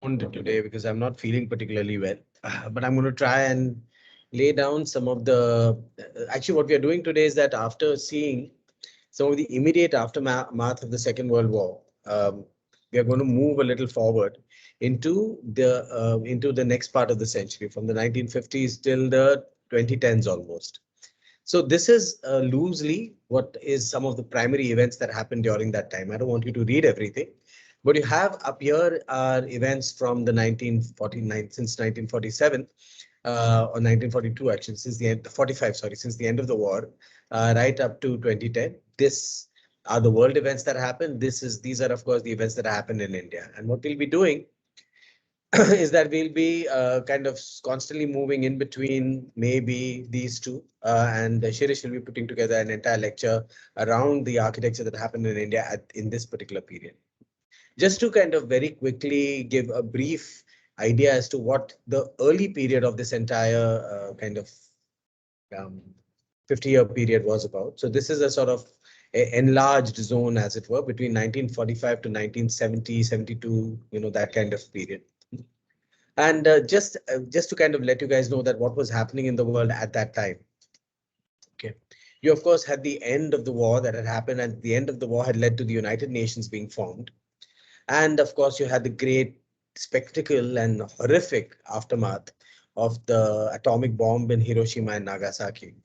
today because I'm not feeling particularly well, but I'm going to try and lay down some of the. Actually, what we are doing today is that after seeing some of the immediate aftermath of the Second World War, we are going to move a little forward into the next part of the century, from the 1950s till the 2010s almost. So this is loosely what is some of the primary events that happened during that time. I don't want you to read everything, but you have up here are events from the 1949 since 1947 or 1942 actually since the end 45 sorry since the end of the war right up to 2010. This are the world events that happened. These are of course the events that happened in India, and what we'll be doing is that we'll be kind of constantly moving in between maybe these two. And Shirish will be putting together an entire lecture around the architecture that happened in India in this particular period. Just to kind of very quickly give a brief idea as to what the early period of this entire kind of um, 50-year period was about. So this is a sort of enlarged zone, as it were, between 1945 to 1970, 72, that kind of period. And just to kind of let you guys know that what was happening in the world at that time. Okay, you of course had the end of the war that had happened, and the end of the war had led to the United Nations being formed. And of course, you had the great spectacle and horrific aftermath of the atomic bomb in Hiroshima and Nagasaki.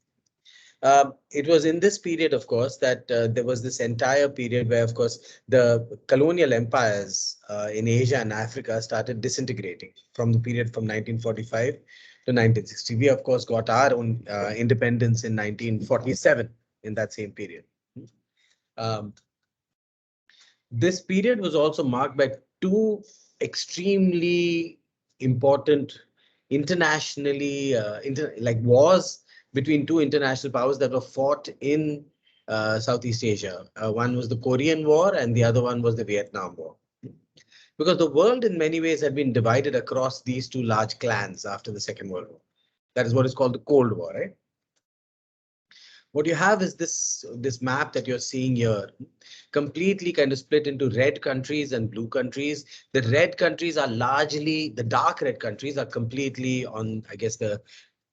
It was in this period, of course, that there was this entire period where, of course, the colonial empires in Asia and Africa started disintegrating from the period from 1945 to 1960. We, of course, got our own independence in 1947 in that same period. Um, this period was also marked by two extremely important internationally, like wars between two international powers that were fought in Southeast Asia. One was the Korean War and the other one was the Vietnam War. Because the world in many ways had been divided across these two large clans after the Second World War. That is what is called the Cold War, right? What you have is this map that you're seeing here, completely kind of split into red countries and blue countries. The red countries are largely, the dark red countries are completely on, I guess, the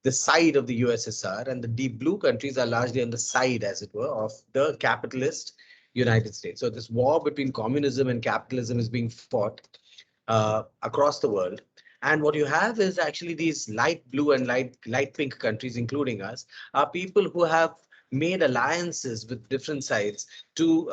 side of the USSR, and the deep blue countries are largely on the side, as it were, of the capitalist United States. So this war between communism and capitalism is being fought across the world. And what you have is actually these light blue and light pink countries, including us, are people who have made alliances with different sides to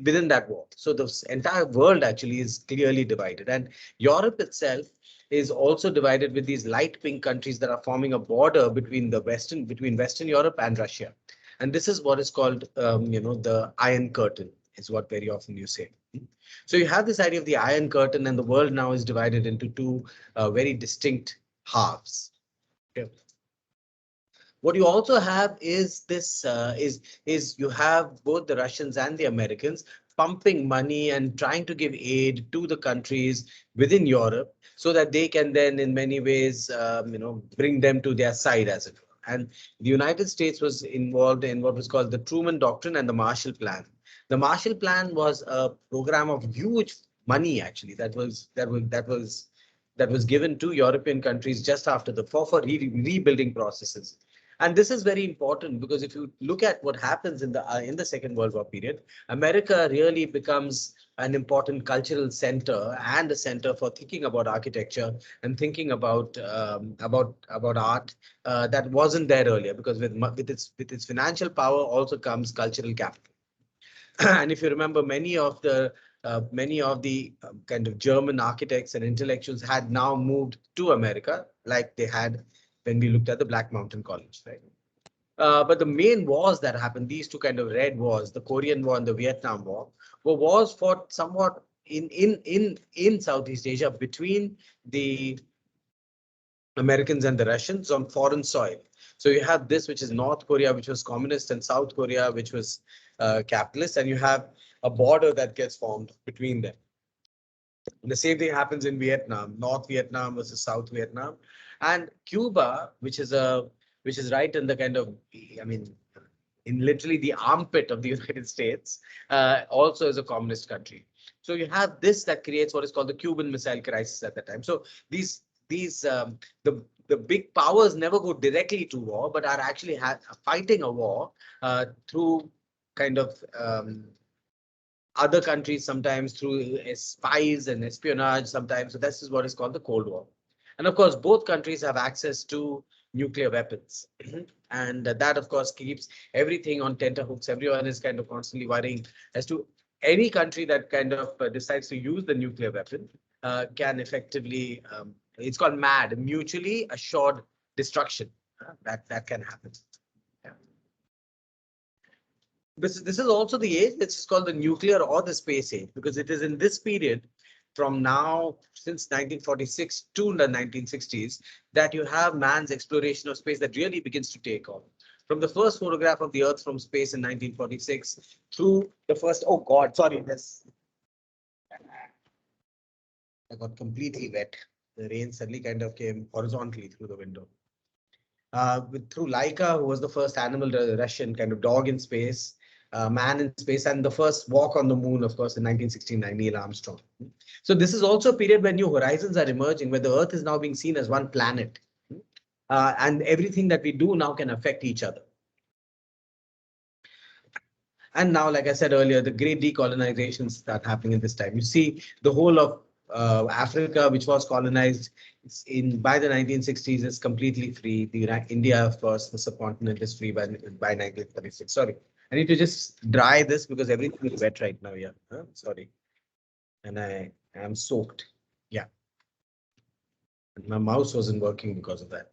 within that war. So the entire world actually is clearly divided, and Europe itself is also divided with these light pink countries that are forming a border between Western Europe and Russia. And this is what is called, the Iron Curtain, is what very often you say. So you have this idea of the Iron Curtain, and the world now is divided into two very distinct halves. Okay. What you also have is this is you have both the Russians and the Americans pumping money and trying to give aid to the countries within Europe so that they can then in many ways bring them to their side, as it were. And the United States was involved in what was called the Truman Doctrine and the Marshall Plan. The Marshall Plan was a program of huge money actually that was given to European countries just after the for rebuilding processes. And this is very important because if you look at what happens in the Second World War period, America really becomes an important cultural center and a center for thinking about architecture and thinking about art that wasn't there earlier, because with its financial power also comes cultural capital. And if you remember, many of the kind of German architects and intellectuals had now moved to America, like they had when we looked at the Black Mountain College, right? But the main wars that happened, these two kind of red wars, the Korean War and the Vietnam War, were wars fought somewhat in Southeast Asia between the Americans and the Russians on foreign soil. So you have this, which is North Korea, which was communist, and South Korea, which was capitalist, and you have a border that gets formed between them. And the same thing happens in Vietnam, North Vietnam versus South Vietnam, and Cuba, which is right in the kind of, I mean, in literally the armpit of the United States, also is a communist country. So you have this that creates what is called the Cuban Missile Crisis at that time. So these the big powers never go directly to war, but are actually fighting a war through kind of other countries, sometimes through spies and espionage sometimes. So this is what is called the Cold War. And of course, both countries have access to nuclear weapons. And that, of course, keeps everything on tenterhooks. Everyone is kind of constantly worrying as to any country that kind of decides to use the nuclear weapon can effectively, it's called MAD, mutually assured destruction. That can happen. This is also the age which is called the nuclear or the space age, because it is in this period from now since 1946 to the 1960s that you have man's exploration of space that really begins to take off. From the first photograph of the Earth from space in 1946 through the first, oh God, sorry, this. I got completely wet. The rain suddenly kind of came horizontally through the window. Through Laika, who was the first animal Russian kind of dog in space, man in space, and the first walk on the moon, of course, in 1969, Neil Armstrong. So this is also a period when new horizons are emerging, where the Earth is now being seen as one planet. And everything that we do now can affect each other. And now, like I said earlier, the great decolonizations start happening at this time. You see the whole of Africa, which was colonized by the 1960s, is completely free. India, of course, the subcontinent is free by 1936. Sorry, I need to just dry this because everything is wet right now. Yeah, sorry, and I am soaked. Yeah, and my mouse wasn't working because of that.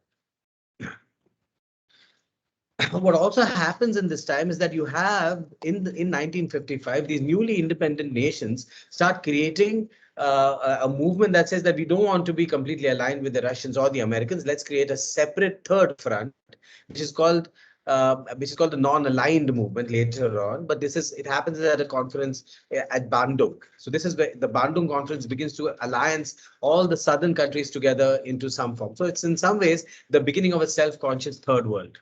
What also happens in this time is that you have in 1955 these newly independent nations start creating a movement that says that we don't want to be completely aligned with the Russians or the Americans. Let's create a separate third front, which is called the non-aligned movement later on. But it happens at a conference at Bandung. So this is where the Bandung conference begins to alliance all the southern countries together into some form. So it's in some ways the beginning of a self-conscious third world.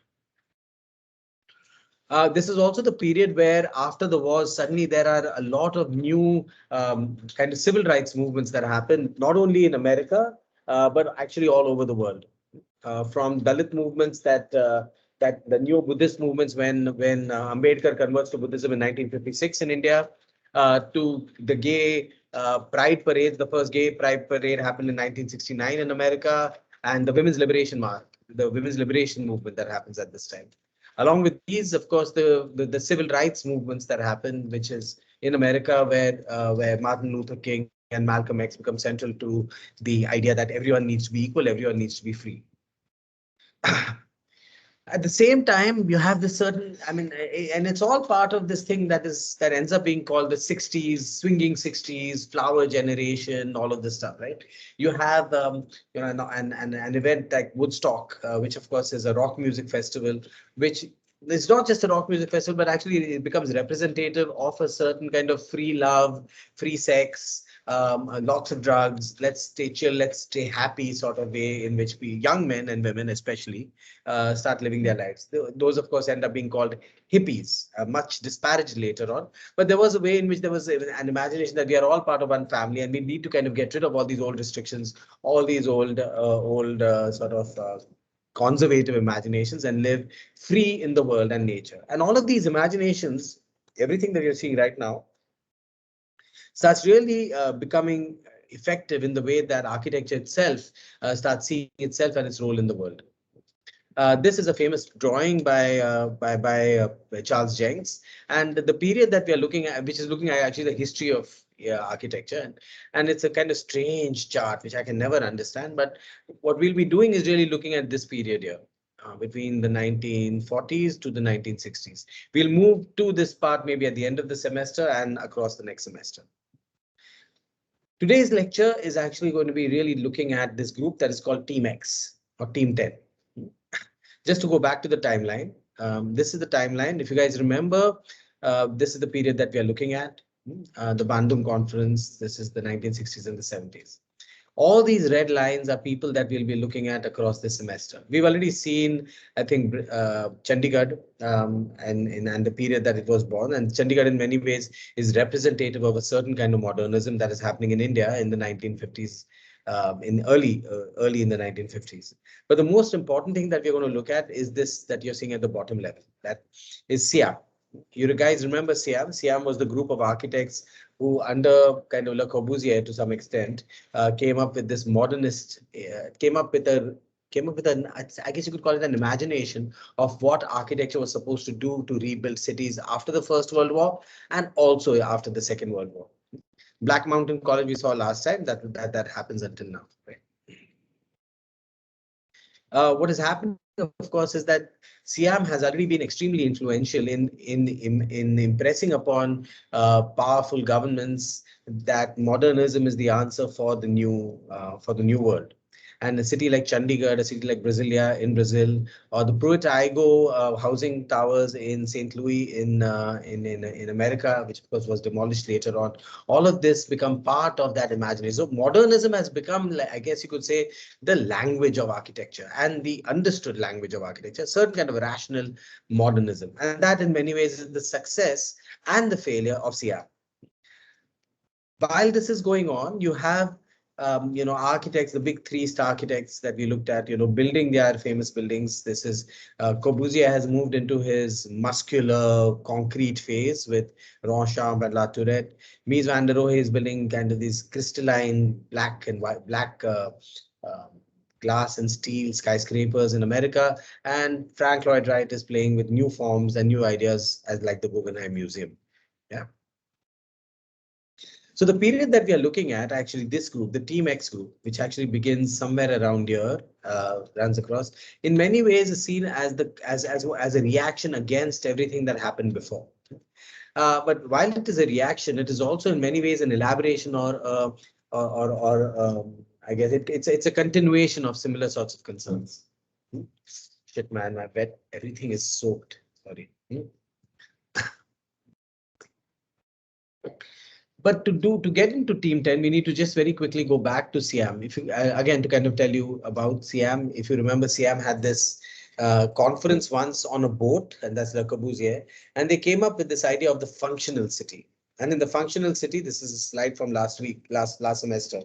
This is also the period where after the wars, suddenly there are a lot of new kind of civil rights movements that happen, not only in America, but actually all over the world. From Dalit movements that the new Buddhist movements when Ambedkar converts to Buddhism in 1956 in India, to the gay pride parade. The first gay pride parade happened in 1969 in America, and the women's liberation movement that happens at this time. Along with these, of course, the civil rights movements that happen, which is in America, where Martin Luther King and Malcolm X become central to the idea that everyone needs to be equal, everyone needs to be free. At the same time, you have this certain, and it's all part of this thing that ends up being called the 60s, swinging 60s, flower generation, all of this stuff, right? You have, an event like Woodstock, which of course is a rock music festival, which is not just a rock music festival, but actually it becomes representative of a certain kind of free love, free sex, lots of drugs, let's stay chill, let's stay happy sort of way in which young men and women especially start living their lives. Those, of course, end up being called hippies, much disparaged later on. But there was a way in which there was an imagination that we are all part of one family and we need to kind of get rid of all these old restrictions, all these old conservative imaginations and live free in the world and nature. And all of these imaginations, everything that you're seeing right now, starts really becoming effective in the way that architecture itself starts seeing itself and its role in the world. This is a famous drawing by Charles Jenks, and the period that we are looking at, which is looking at actually the history of architecture, and it's a kind of strange chart which I can never understand. But what we'll be doing is really looking at this period here. Between the 1940s to the 1960s. We'll move to this part maybe at the end of the semester and across the next semester. Today's lecture is actually going to be really looking at this group that is called Team X or Team 10. Just to go back to the timeline, this is the timeline. If you guys remember, this is the period that we are looking at, the Bandung Conference. This is the 1960s and the 70s. All these red lines are people that we'll be looking at across this semester. We've already seen, I think, Chandigarh and the period that it was born. And Chandigarh, in many ways, is representative of a certain kind of modernism that is happening in India in the 1950s, early in the 1950s. But the most important thing that we're going to look at is this that you're seeing at the bottom level. That is Siam. You guys remember Siam? Siam was the group of architects who, under kind of Le Corbusier to some extent, came up with this modernist, came up with an, I guess you could call it an imagination of what architecture was supposed to do to rebuild cities after the First World War and also after the Second World War. Black Mountain College we saw last time, that happens until now. Right? What is happening, of course, is that Siam has already been extremely influential in impressing upon powerful governments that modernism is the answer for the new world. And a city like Chandigarh, a city like Brasilia in Brazil, or the Pruitt-Igoe housing towers in St. Louis in America, which of course was demolished later on. All of this become part of that imagination. So modernism has become, I guess you could say, the language of architecture and the understood language of architecture, certain kind of rational modernism. And that in many ways is the success and the failure of Siam. While this is going on, you have architects, the big three-star architects that we looked at, building their famous buildings. This is Corbusier has moved into his muscular concrete phase with Ronchamp and La Tourette. Mies van der Rohe is building kind of these crystalline black and white, glass and steel skyscrapers in America. And Frank Lloyd Wright is playing with new forms and new ideas as like the Guggenheim Museum. Yeah. So the period that we are looking at, actually this group, the Team X group, which actually begins somewhere around here, runs across, in many ways is seen as as a reaction against everything that happened before. But while it is a reaction, it is also in many ways an elaboration or I guess it's a continuation of similar sorts of concerns. Shit, man, I bet everything is soaked. Sorry. But to get into Team 10, we need to just very quickly go back to Siam. If you, again, to kind of tell you about Siam, if you remember, Siam had this conference once on a boat, and that's Le Corbusier, and they came up with this idea of the functional city. And in the functional city, this is a slide from last semester.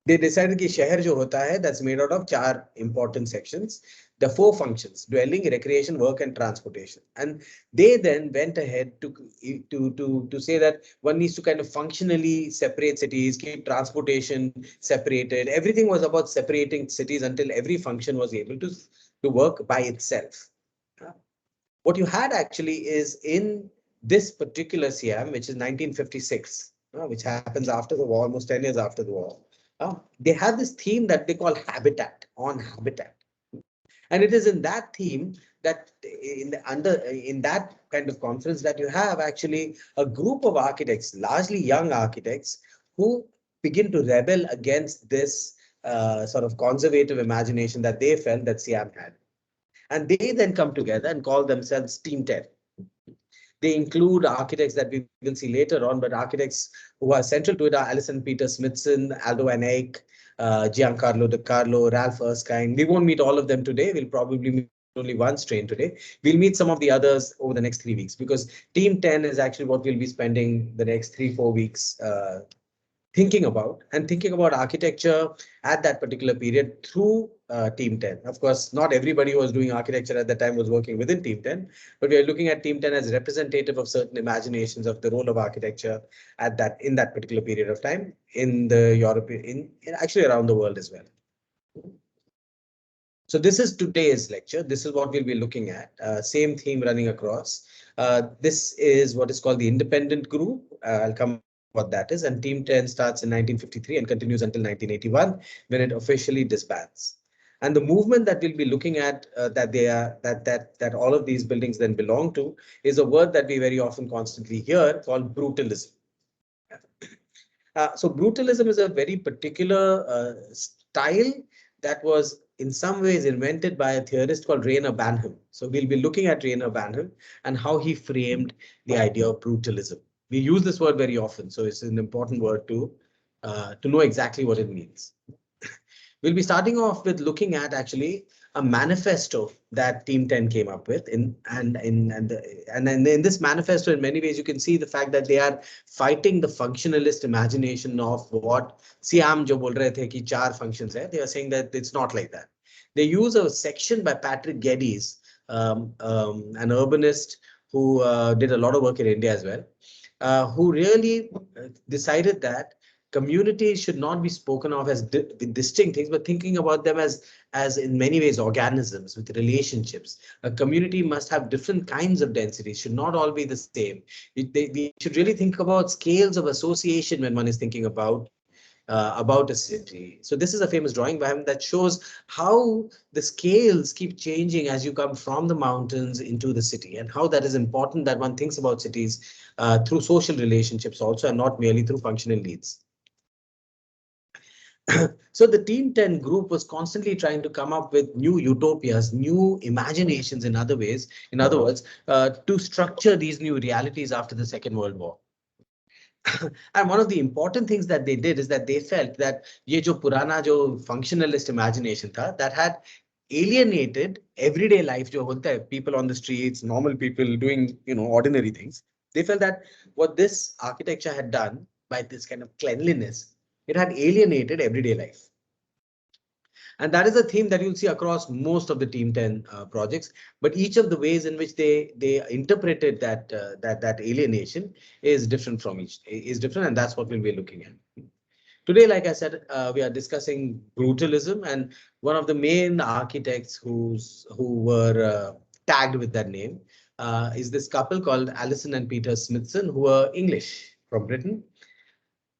They decided that शहर जो होता है, that's made out of 4 important sections. The 4 functions: dwelling, recreation, work, and transportation. And they then went ahead to say that one needs to kind of functionally separate cities, keep transportation separated. Everything was about separating cities until every function was able to work by itself. What you had actually is in this particular Siam, which is 1956, which happens after the war, almost 10 years after the war. They have this theme that they call habitat, on habitat. And it is in that theme that in that kind of conference that you have actually a group of architects, largely young architects, who begin to rebel against this sort of conservative imagination that they felt that Siam had. And they then come together and call themselves Team 10. They include architects that we will see later on, but architects who are central to it are Alison Peter Smithson, Aldo Van Eyck, Giancarlo De Carlo, Ralph Erskine. We won't meet all of them today. We'll probably meet only one strain today. We'll meet some of the others over the next 3 weeks, because Team 10 is actually what we'll be spending the next 3-4 weeks thinking about architecture at that particular period through Team 10. Of course, not everybody who was doing architecture at that time was working within Team 10, but we are looking at Team 10 as representative of certain imaginations of the role of architecture in that particular period of time in the European, actually around the world as well. So this is today's lecture. This is what we'll be looking at. Same theme running across. This is what is called the independent group. I'll come what that is, and Team 10 starts in 1953 and continues until 1981 when it officially disbands. And the movement that we'll be looking at that all of these buildings then belong to is a word that we very often constantly hear called brutalism. So brutalism is a very particular style that was in some ways invented by a theorist called Rainer Banham. So we'll be looking at Rainer Banham and how he framed the idea of brutalism. We use this word very often, so it's an important word to to know exactly what it means. We'll be starting off with looking at actually a manifesto that Team 10 came up with. In this manifesto, in many ways, you can see the fact that they are fighting the functionalist imagination of what Siam jo bol rahe the ki char functions hai. They are saying that it's not like that. They use a section by Patrick Geddes, an urbanist who did a lot of work in India as well, who really decided that communities should not be spoken of as distinct things, but thinking about them as in many ways organisms with relationships. A community must have different kinds of densities, should not all be the same. We should really think about scales of association when one is thinking about a city. So this is a famous drawing by him that shows how the scales keep changing as you come from the mountains into the city, and how that is important that one thinks about cities through social relationships also, and not merely through functional needs. So the Team 10 group was constantly trying to come up with new utopias, new imaginations, in other ways, in other words, to structure these new realities after the Second World War. And one of the important things that they did is that they felt that ye jo purana jo functionalist imagination tha, that had alienated everyday life jo hota hai, people on the streets, normal people doing ordinary things. They felt that what this architecture had done by this kind of cleanliness, it had alienated everyday life. And that is a theme that you'll see across most of the Team 10 projects. But each of the ways in which they interpreted that alienation is different from is different, and that's what we'll be looking at. Today, like I said, we are discussing brutalism, and one of the main architects who were tagged with that name is this couple called Alison and Peter Smithson, who are English from Britain.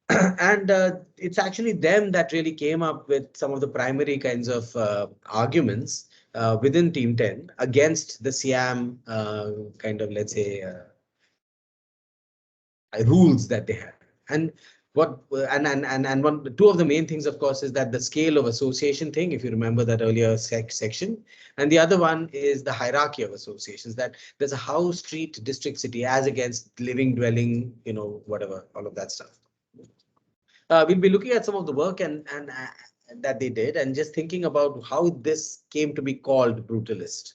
And it's actually them that really came up with some of the primary kinds of arguments within Team 10 against the Siam kind of, let's say, rules that they had. And what and two of the main things, of course, is that the scale of association thing, if you remember that earlier section, and the other one is the hierarchy of associations, that there's a house, street, district, city as against living, dwelling, whatever, all of that stuff. We'll be looking at some of the work and that they did, and just thinking about how this came to be called brutalist.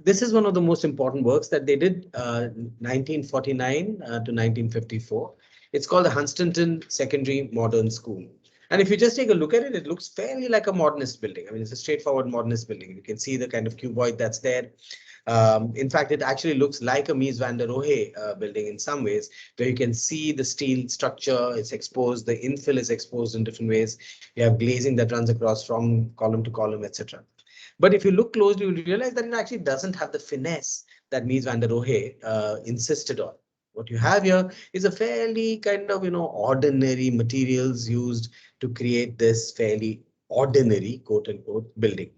This is one of the most important works that they did, 1949 to 1954. It's called the Hunstanton Secondary Modern School. And if you just take a look at it, it looks fairly like a modernist building. I mean, it's a straightforward modernist building. You can see the kind of cuboid that's there. In fact, it actually looks like a Mies van der Rohe building in some ways, where you can see the steel structure, it's exposed, the infill is exposed in different ways. You have glazing that runs across from column to column, etc. But if you look closely, you'll realize that it actually doesn't have the finesse that Mies van der Rohe insisted on. What you have here is a fairly kind of, ordinary materials used to create this fairly ordinary, quote unquote, building.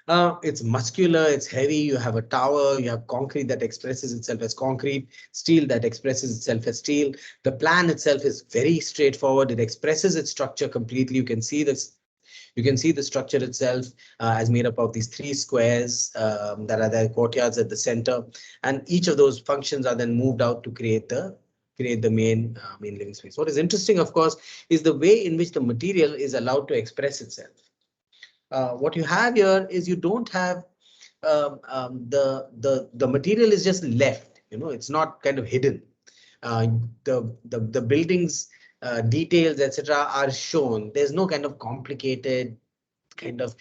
It's muscular, it's heavy, you have a tower, you have concrete that expresses itself as concrete, steel that expresses itself as steel. The plan itself is very straightforward. It expresses its structure completely. You can see this. You can see the structure itself as made up of these three squares that are the courtyards at the center, and each of those functions are then moved out to create the main living space. What is interesting, of course, is the way in which the material is allowed to express itself. What you have here is you don't have the material is just left. It's not kind of hidden. The buildings details, etc., are shown. There's no kind of complicated kind of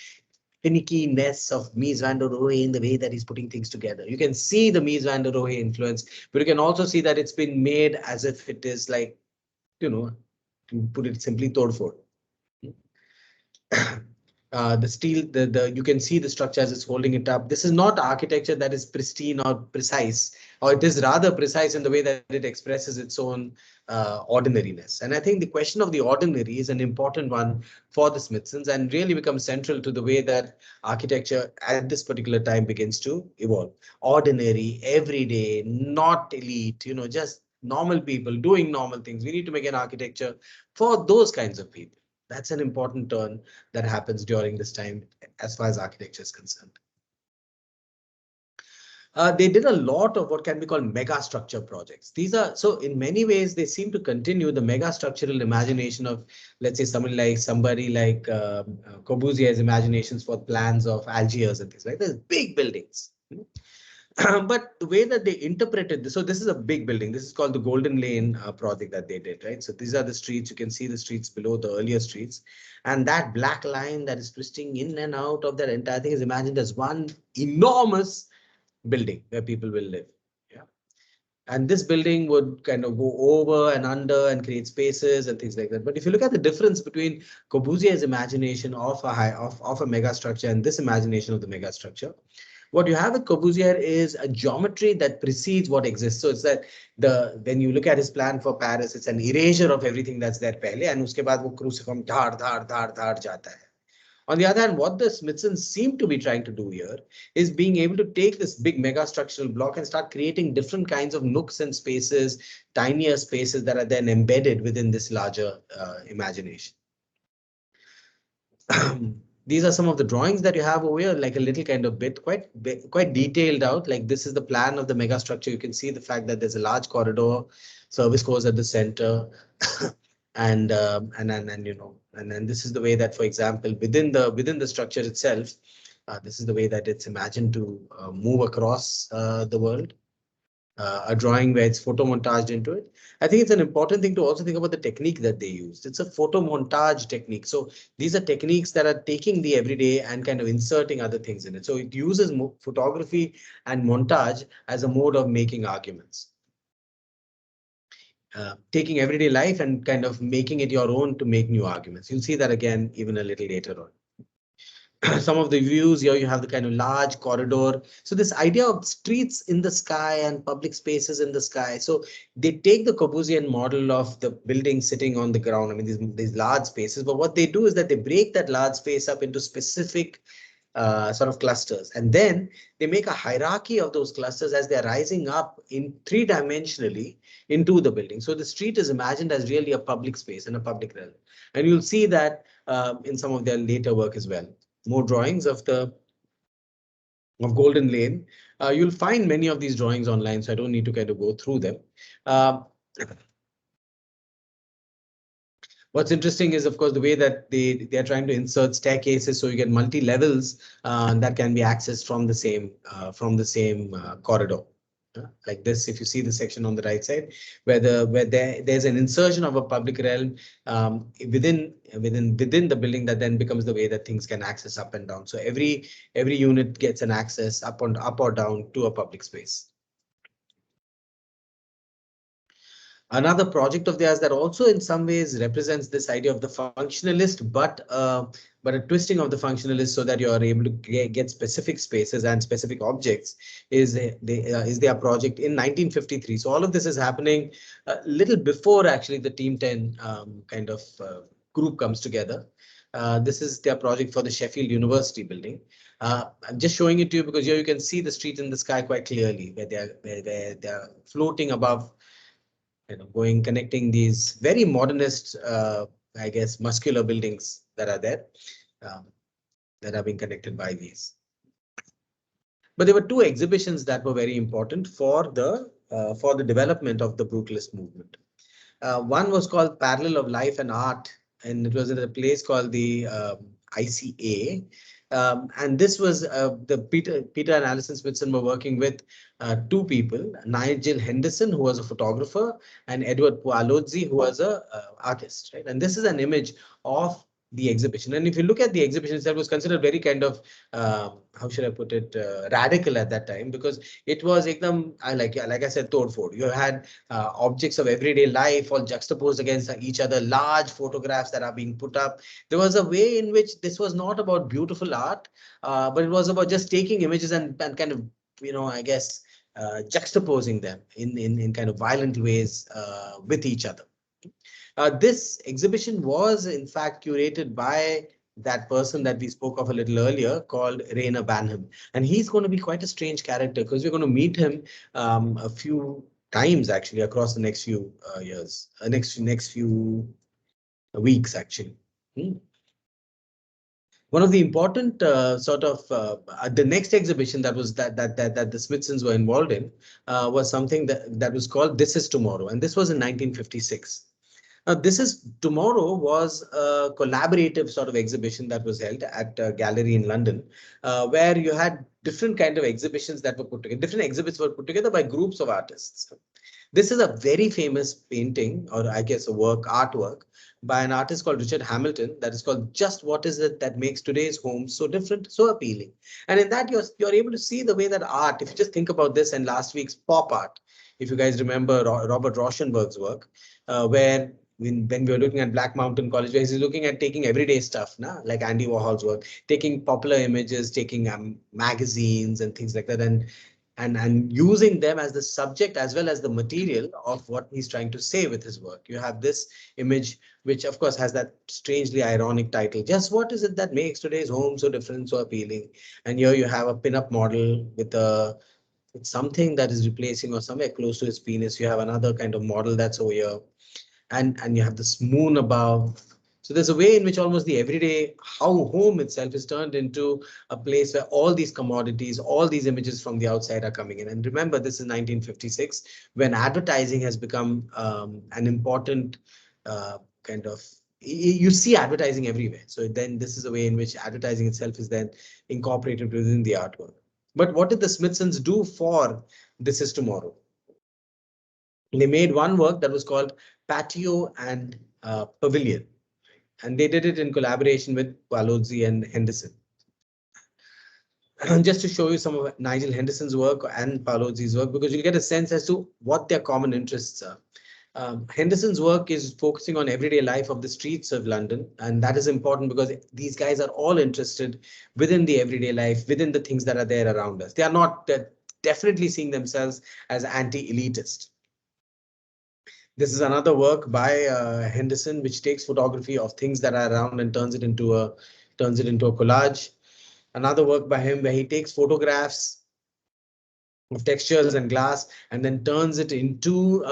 finickiness of Mies van der Rohe in the way that he's putting things together. You can see the Mies van der Rohe influence, but you can also see that it's been made as if it is like, to put it simply, todfod. The steel, you can see the structure as it's holding it up. This is not architecture that is pristine or precise, or it is rather precise in the way that it expresses its own ordinariness. And I think the question of the ordinary is an important one for the Smithsons, and really becomes central to the way that architecture at this particular time begins to evolve. Ordinary, everyday, not elite, just normal people doing normal things. We need to make an architecture for those kinds of people. That's an important turn that happens during this time as far as architecture is concerned. They did a lot of what can be called mega structure projects. These are, so in many ways, they seem to continue the mega structural imagination of, let's say, somebody like Corbusier's imaginations for plans of Algiers and things like that. There's big buildings. But the way that they interpreted this, so this is a big building. This is called the Golden Lane project that they did, right? So these are the streets. You can see the streets below the earlier streets. And that black line that is twisting in and out of that entire thing is imagined as one enormous building where people will live. Yeah. And this building would kind of go over and under and create spaces and things like that. But if you look at the difference between Corbusier's imagination of a mega structure and this imagination of the mega structure, what you have with Corbusier is a geometry that precedes what exists. So it's that when you look at his plan for Paris, it's an erasure of everything that's there pehle, and uske baad wo cruciform dhar dhar dhar dhar jata hai. On the other hand, what the Smithsons seem to be trying to do here is being able to take this big mega structural block and start creating different kinds of nooks and spaces, tinier spaces that are then embedded within this larger imagination. These are some of the drawings that you have over here, like a little kind of bit, quite detailed out. Like this is the plan of the mega structure. You can see the fact that there's a large corridor, service cores at the center, and then this is the way that, for example, within the structure itself, this is the way that it's imagined to move across the world. A drawing where it's photo montaged into it. I think it's an important thing to also think about the technique that they used. It's a photo montage technique. So these are techniques that are taking the everyday and kind of inserting other things in it. So it uses photography and montage as a mode of making arguments. Taking everyday life and kind of making it your own to make new arguments. You'll see that again even a little later on. Some of the views here, you have the kind of large corridor. So this idea of streets in the sky and public spaces in the sky. So they take the Corbusier model of the building sitting on the ground. I mean, these large spaces. But what they do is that they break that large space up into specific sort of clusters. And then they make a hierarchy of those clusters as they're rising up in three-dimensionally into the building. So the street is imagined as really a public space and a public realm. And you'll see that in some of their later work as well. More drawings of Golden Lane. You'll find many of these drawings online, so I don't need to kind of go through them. What's interesting is, of course, the way that they are trying to insert staircases, so you get multi levels that can be accessed from the same corridor. Like this, if you see the section on the right side, where there's an insertion of a public realm within the building that then becomes the way that things can access up and down. So every unit gets an access up or down to a public space. Another project of theirs that also in some ways represents this idea of the functionalist, but a twisting of the functionalist so that you are able to get specific spaces and specific objects is their project in 1953. So all of this is happening a little before actually the Team 10 kind of group comes together. This is their project for the Sheffield University building. I'm just showing it to you because here you can see the street in the sky quite clearly, where they're floating above, connecting these very modernist, I guess, muscular buildings that are there, that are being connected by these. But there were two exhibitions that were very important for the development of the Brutalist movement. One was called Parallel of Life and Art, and it was at a place called the ICA. And this was the Peter and Alison Smithson were working with two people, Nigel Henderson, who was a photographer, and Edward Pualozzi, who was a artist, right? And this is an image of the exhibition. And if you look at the exhibition itself, it was considered very kind of, how should I put it, radical at that time, because it was like I said, todfod. You had objects of everyday life all juxtaposed against each other, large photographs that are being put up. There was a way in which this was not about beautiful art, but it was about just taking images and kind of, I guess, juxtaposing them in kind of violent ways with each other. This exhibition was, in fact, curated by that person that we spoke of a little earlier called Rainer Banham. And he's going to be quite a strange character because we're going to meet him a few times actually across the next few years, next few weeks actually. One of the important the next exhibition that the Smithsons were involved in was something that was called This Is Tomorrow, and this was in 1956. Now, This Is Tomorrow was a collaborative sort of exhibition that was held at a gallery in London, where you had different kind of exhibitions that were put together. Different exhibits were put together by groups of artists. This is a very famous painting, or I guess a artwork, by an artist called Richard Hamilton that is called Just What Is It That Makes Today's Home So Different, So Appealing. And in that, you're able to see the way that art, if you just think about this and last week's pop art, if you guys remember Robert Rauschenberg's work, where when we were looking at Black Mountain College, where he's looking at taking everyday stuff, like Andy Warhol's work, taking popular images, taking magazines and things like that, and using them as the subject as well as the material of what he's trying to say with his work. You have this image, which of course has that strangely ironic title, Just What Is It That Makes Today's Home So Different, So Appealing? And here you have a pin-up model with something that is replacing or somewhere close to his penis. You have another kind of model that's over here, and you have this moon above. So there's a way in which almost the everyday home itself is turned into a place where all these commodities, all these images from the outside are coming in. And remember, this is 1956, when advertising has become an important kind of, you see advertising everywhere. So then this is a way in which advertising itself is then incorporated within the artwork. But what did the Smithsons do for This Is Tomorrow? They made one work that was called Patio and Pavilion, and they did it in collaboration with Palozzi and Henderson. And just to show you some of Nigel Henderson's work and Palozzi's work, because you get a sense as to what their common interests are. Henderson's work is focusing on everyday life of the streets of London, and that is important because these guys are all interested within the everyday life, within the things that are there around us. They are not definitely seeing themselves as anti-elitist. This is another work by Henderson, which takes photography of things that are around and turns it into a collage. Another work by him where he takes photographs of textures and glass and then turns it into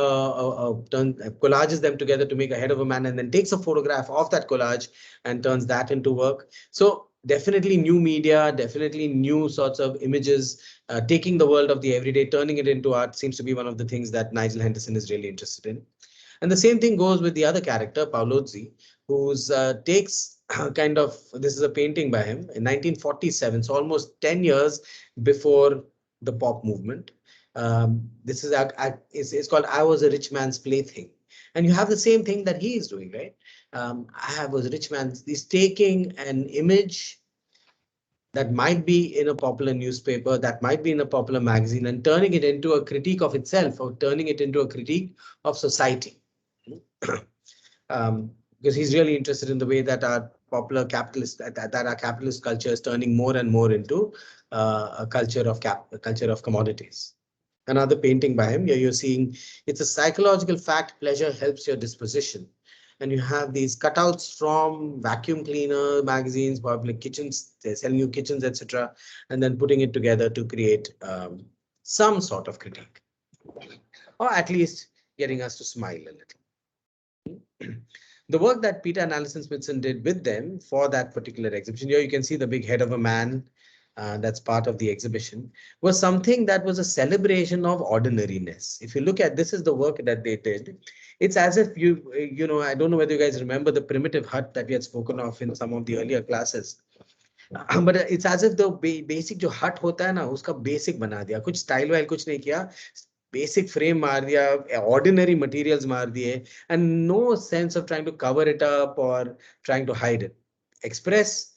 collages them together to make a head of a man, and then takes a photograph of that collage and turns that into work. So definitely new media, definitely new sorts of images, taking the world of the everyday, turning it into art seems to be one of the things that Nigel Henderson is really interested in. And the same thing goes with the other character, Paolozzi, who's takes this is a painting by him in 1947, so almost 10 years before the pop movement. This is it's called I Was a Rich Man's Plaything. And you have the same thing that he is doing, right? I was a rich man. He's taking an image that might be in a popular newspaper, that might be in a popular magazine, and turning it into a critique of itself, or turning it into a critique of society. Because he's really interested in the way that our popular capitalist, that our capitalist culture is turning more and more into a culture of commodities. Another painting by him, here you're seeing it's a psychological fact, pleasure helps your disposition. And you have these cutouts from vacuum cleaner magazines, public kitchens, they're selling you kitchens, etc., and then putting it together to create some sort of critique, or at least getting us to smile a little. The work that Peter and Alison Smithson did with them for that particular exhibition, here you can see the big head of a man that's part of the exhibition, was something that was a celebration of ordinariness. If you look at, this is the work that they did. It's as if I don't know whether you guys remember the primitive hut that we had spoken of in some of the earlier classes. But it's as if the basic जो hut होता है ना, उसका basic बना दिया, कुछ style while कुछ नहीं किया, basic frame मार दिया, ordinary materials मार दिए, and no sense of trying to cover it up or trying to hide it. Express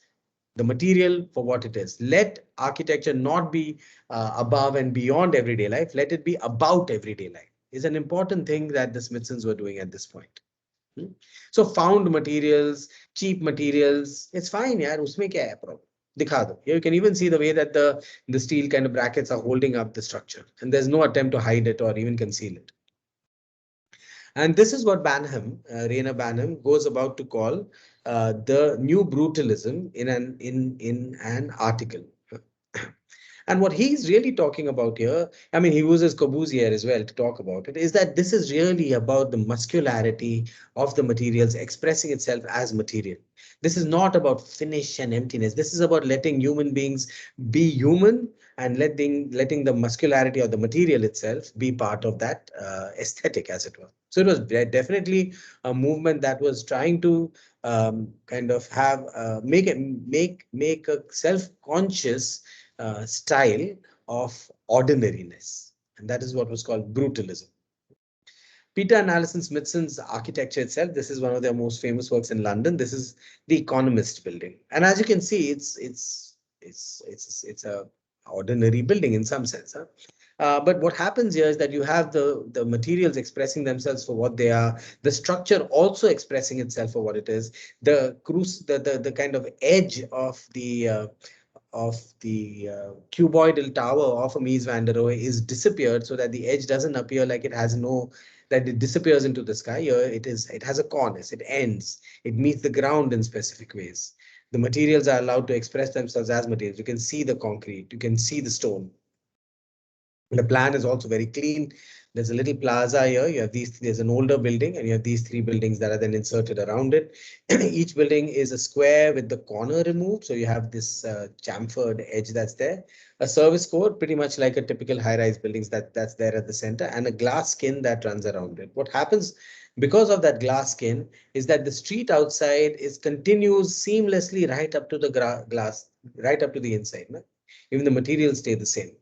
the material for what it is. Let architecture not be above and beyond everyday life. Let it be about everyday life. Is an important thing that the Smithsons were doing at this point. So found materials, cheap materials, it's fine, yaar, usme kya hai problem? Dikha do. Here you can even see the way that the steel kind of brackets are holding up the structure, and there's no attempt to hide it or even conceal it. And this is what Rayner Banham goes about to call the new brutalism in an article. And what he's really talking about here, I mean, he uses Corbusier as well to talk about it, is that this is really about the muscularity of the materials expressing itself as material. This is not about finish and emptiness. This is about letting human beings be human and letting the muscularity of the material itself be part of that aesthetic, as it were. So it was definitely a movement that was trying to kind of have make a self-conscious style of ordinariness, and that is what was called brutalism. Peter and Alison Smithson's architecture itself, this is one of their most famous works in London. This is the Economist building. And as you can see, it's a ordinary building in some sense. Huh? But what happens here is that you have the materials expressing themselves for what they are, the structure also expressing itself for what it is, the kind of edge of the cuboidal tower of a Mies van der Rohe is disappeared so that the edge doesn't appear like it has no, that it disappears into the sky. Here it has a cornice, it ends, it meets the ground in specific ways. The materials are allowed to express themselves as materials. You can see the concrete, you can see the stone. The plan is also very clean. There's a little plaza here. You have there's an older building, and you have these three buildings that are then inserted around it. Each building is a square with the corner removed. So you have this chamfered edge that's there. A service code, pretty much like a typical high-rise buildings that's there at the center, and a glass skin that runs around it. What happens because of that glass skin is that the street outside continues seamlessly right up to the glass, right up to the inside. No? Even the materials stay the same.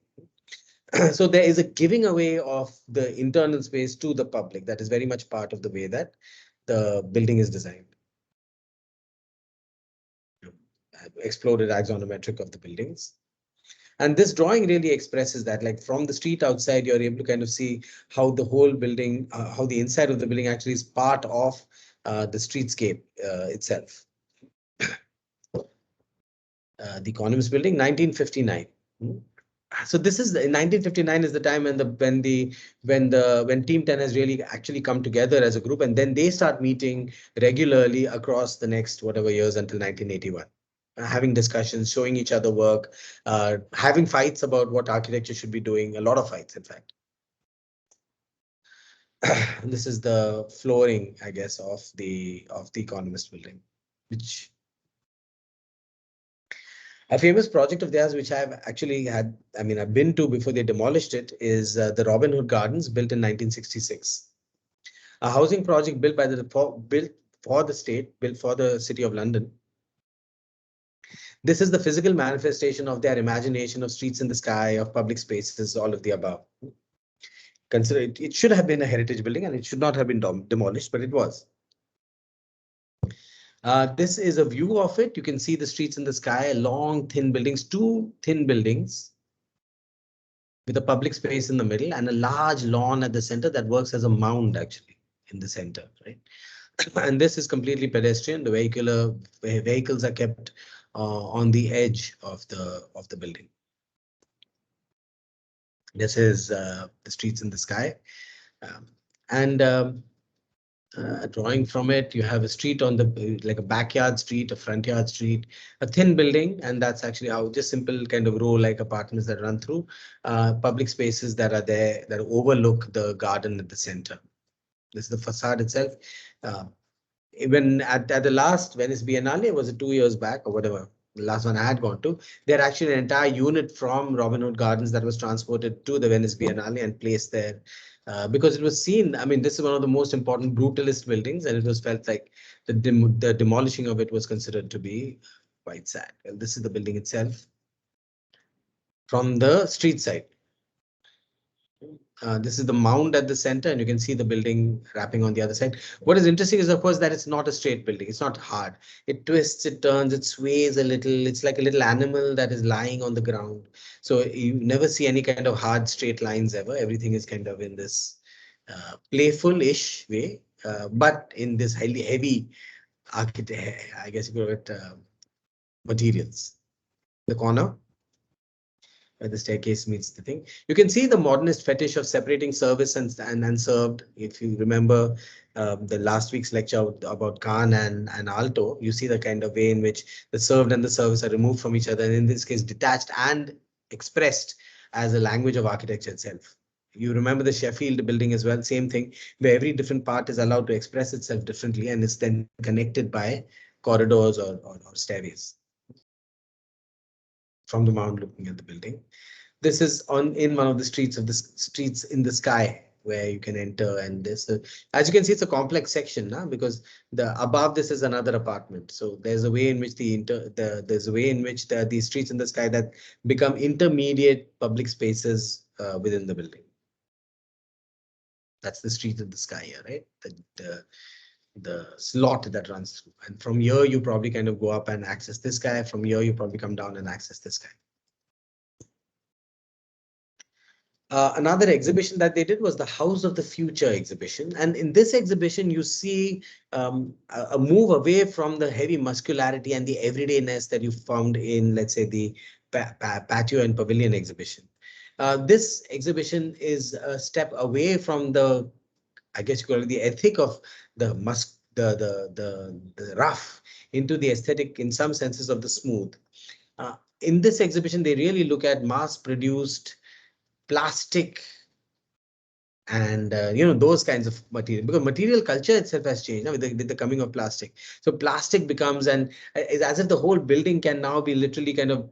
So there is a giving away of the internal space to the public. That is very much part of the way that the building is designed. Exploded axonometric of the buildings. And this drawing really expresses that, like from the street outside, you're able to kind of see how the whole building, how the inside of the building actually is part of the streetscape itself. The Economist building, 1959. So this is 1959 is the time when Team 10 has really actually come together as a group, and then they start meeting regularly across the next whatever years until 1981, having discussions, showing each other work, having fights about what architecture should be doing. A lot of fights, in fact. This is the flooring, I guess, of the Economist building, which. A famous project of theirs, which I've actually had, I mean, I've been to before they demolished it, is the Robin Hood Gardens, built in 1966. A housing project built for the state, built for the City of London. This is the physical manifestation of their imagination of streets in the sky, of public spaces, all of the above. Consider it should have been a heritage building and it should not have been demolished, but it was. This is a view of it. You can see the streets in the sky, long, thin buildings, two thin buildings with a public space in the middle and a large lawn at the center that works as a mound actually in the center, right? And this is completely pedestrian. The vehicles are kept on the edge of the building. This is the streets in the sky. Drawing from it, you have a street on the like a backyard street, a front yard street, a thin building, and that's actually how just simple kind of row like apartments that run through public spaces that are there that overlook the garden at the center. This is the facade itself. Even at the last Venice Biennale, was it 2 years back or whatever, the last one I had gone to, there actually an entire unit from Robin Hood Gardens that was transported to the Venice Biennale and placed there. Because it was seen, I mean, this is one of the most important brutalist buildings, and it was felt like the demolishing of it was considered to be quite sad. Well, this is the building itself from the street side. This is the mound at the center, and you can see the building wrapping on the other side. What is interesting is, of course, that it's not a straight building. It's not hard. It twists, it turns, it sways a little. It's like a little animal that is lying on the ground. So you never see any kind of hard straight lines ever. Everything is kind of in this playful-ish way, but in this highly heavy architect, I guess you could call it materials. The corner where the staircase meets the thing. You can see the modernist fetish of separating service and served. If you remember the last week's lecture about Khan and Alto, you see the kind of way in which the served and the service are removed from each other, and in this case detached and expressed as a language of architecture itself. You remember the Sheffield building as well, same thing, where every different part is allowed to express itself differently and is then connected by corridors or stairways from the mound looking at the building. This is in one of the streets in the sky where you can enter, and this as you can see, it's a complex section now, because the above this is another apartment. So there's a way in which there's a way in which these streets in the sky that become intermediate public spaces within the building. That's the street in the sky here, right? The slot that runs through, and from here you probably kind of go up and access this guy. From here you probably come down and access this guy. Another exhibition that they did was the House of the Future exhibition. And in this exhibition, you see a move away from the heavy muscularity and the everydayness that you found in, let's say, the Patio and Pavilion exhibition. This exhibition is a step away from the, I guess you call it, the ethic of the the rough into the aesthetic, in some senses, of the smooth. In this exhibition, they really look at mass-produced plastic and those kinds of material, because material culture itself has changed now with the coming of plastic. So plastic becomes, and it's as if the whole building can now be literally kind of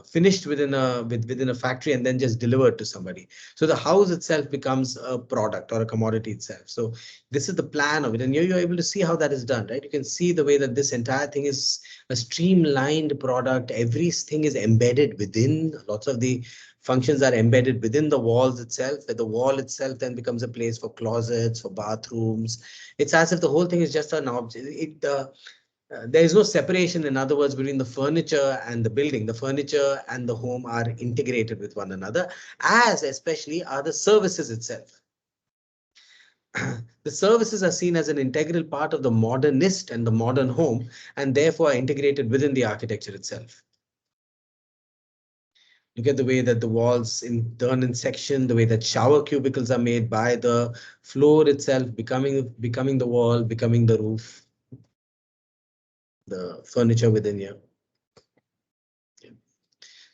finished within a factory and then just delivered to somebody. So the house itself becomes a product or a commodity itself. So this is the plan of it, and you're able to see how that is done, right? You can see the way that this entire thing is a streamlined product. Everything is embedded within. Lots of the functions are embedded within the walls itself, where the wall itself then becomes a place for closets, for bathrooms. It's as if the whole thing is just an object. There is no separation, in other words, between the furniture and the building. The furniture and the home are integrated with one another, as especially are the services itself. The services are seen as an integral part of the modernist and the modern home, and therefore are integrated within the architecture itself. Look at the way that the walls turn in section, the way that shower cubicles are made by the floor itself, becoming the wall, becoming the roof, the furniture within here. Yeah.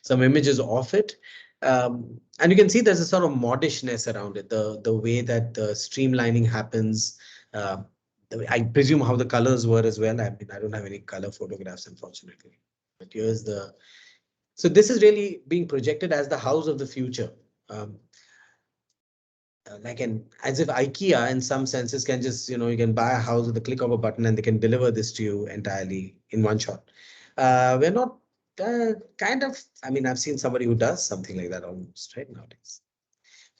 Some images of it. And you can see there's a sort of modishness around it, the way that the streamlining happens. I presume how the colors were as well. I mean, I don't have any color photographs, unfortunately. But here's the. So this is really being projected as the house of the future. Like as if IKEA, in some senses, can just, you can buy a house with the click of a button and they can deliver this to you entirely in one shot. We're not kind of, I mean, I've seen somebody who does something like that almost right nowadays.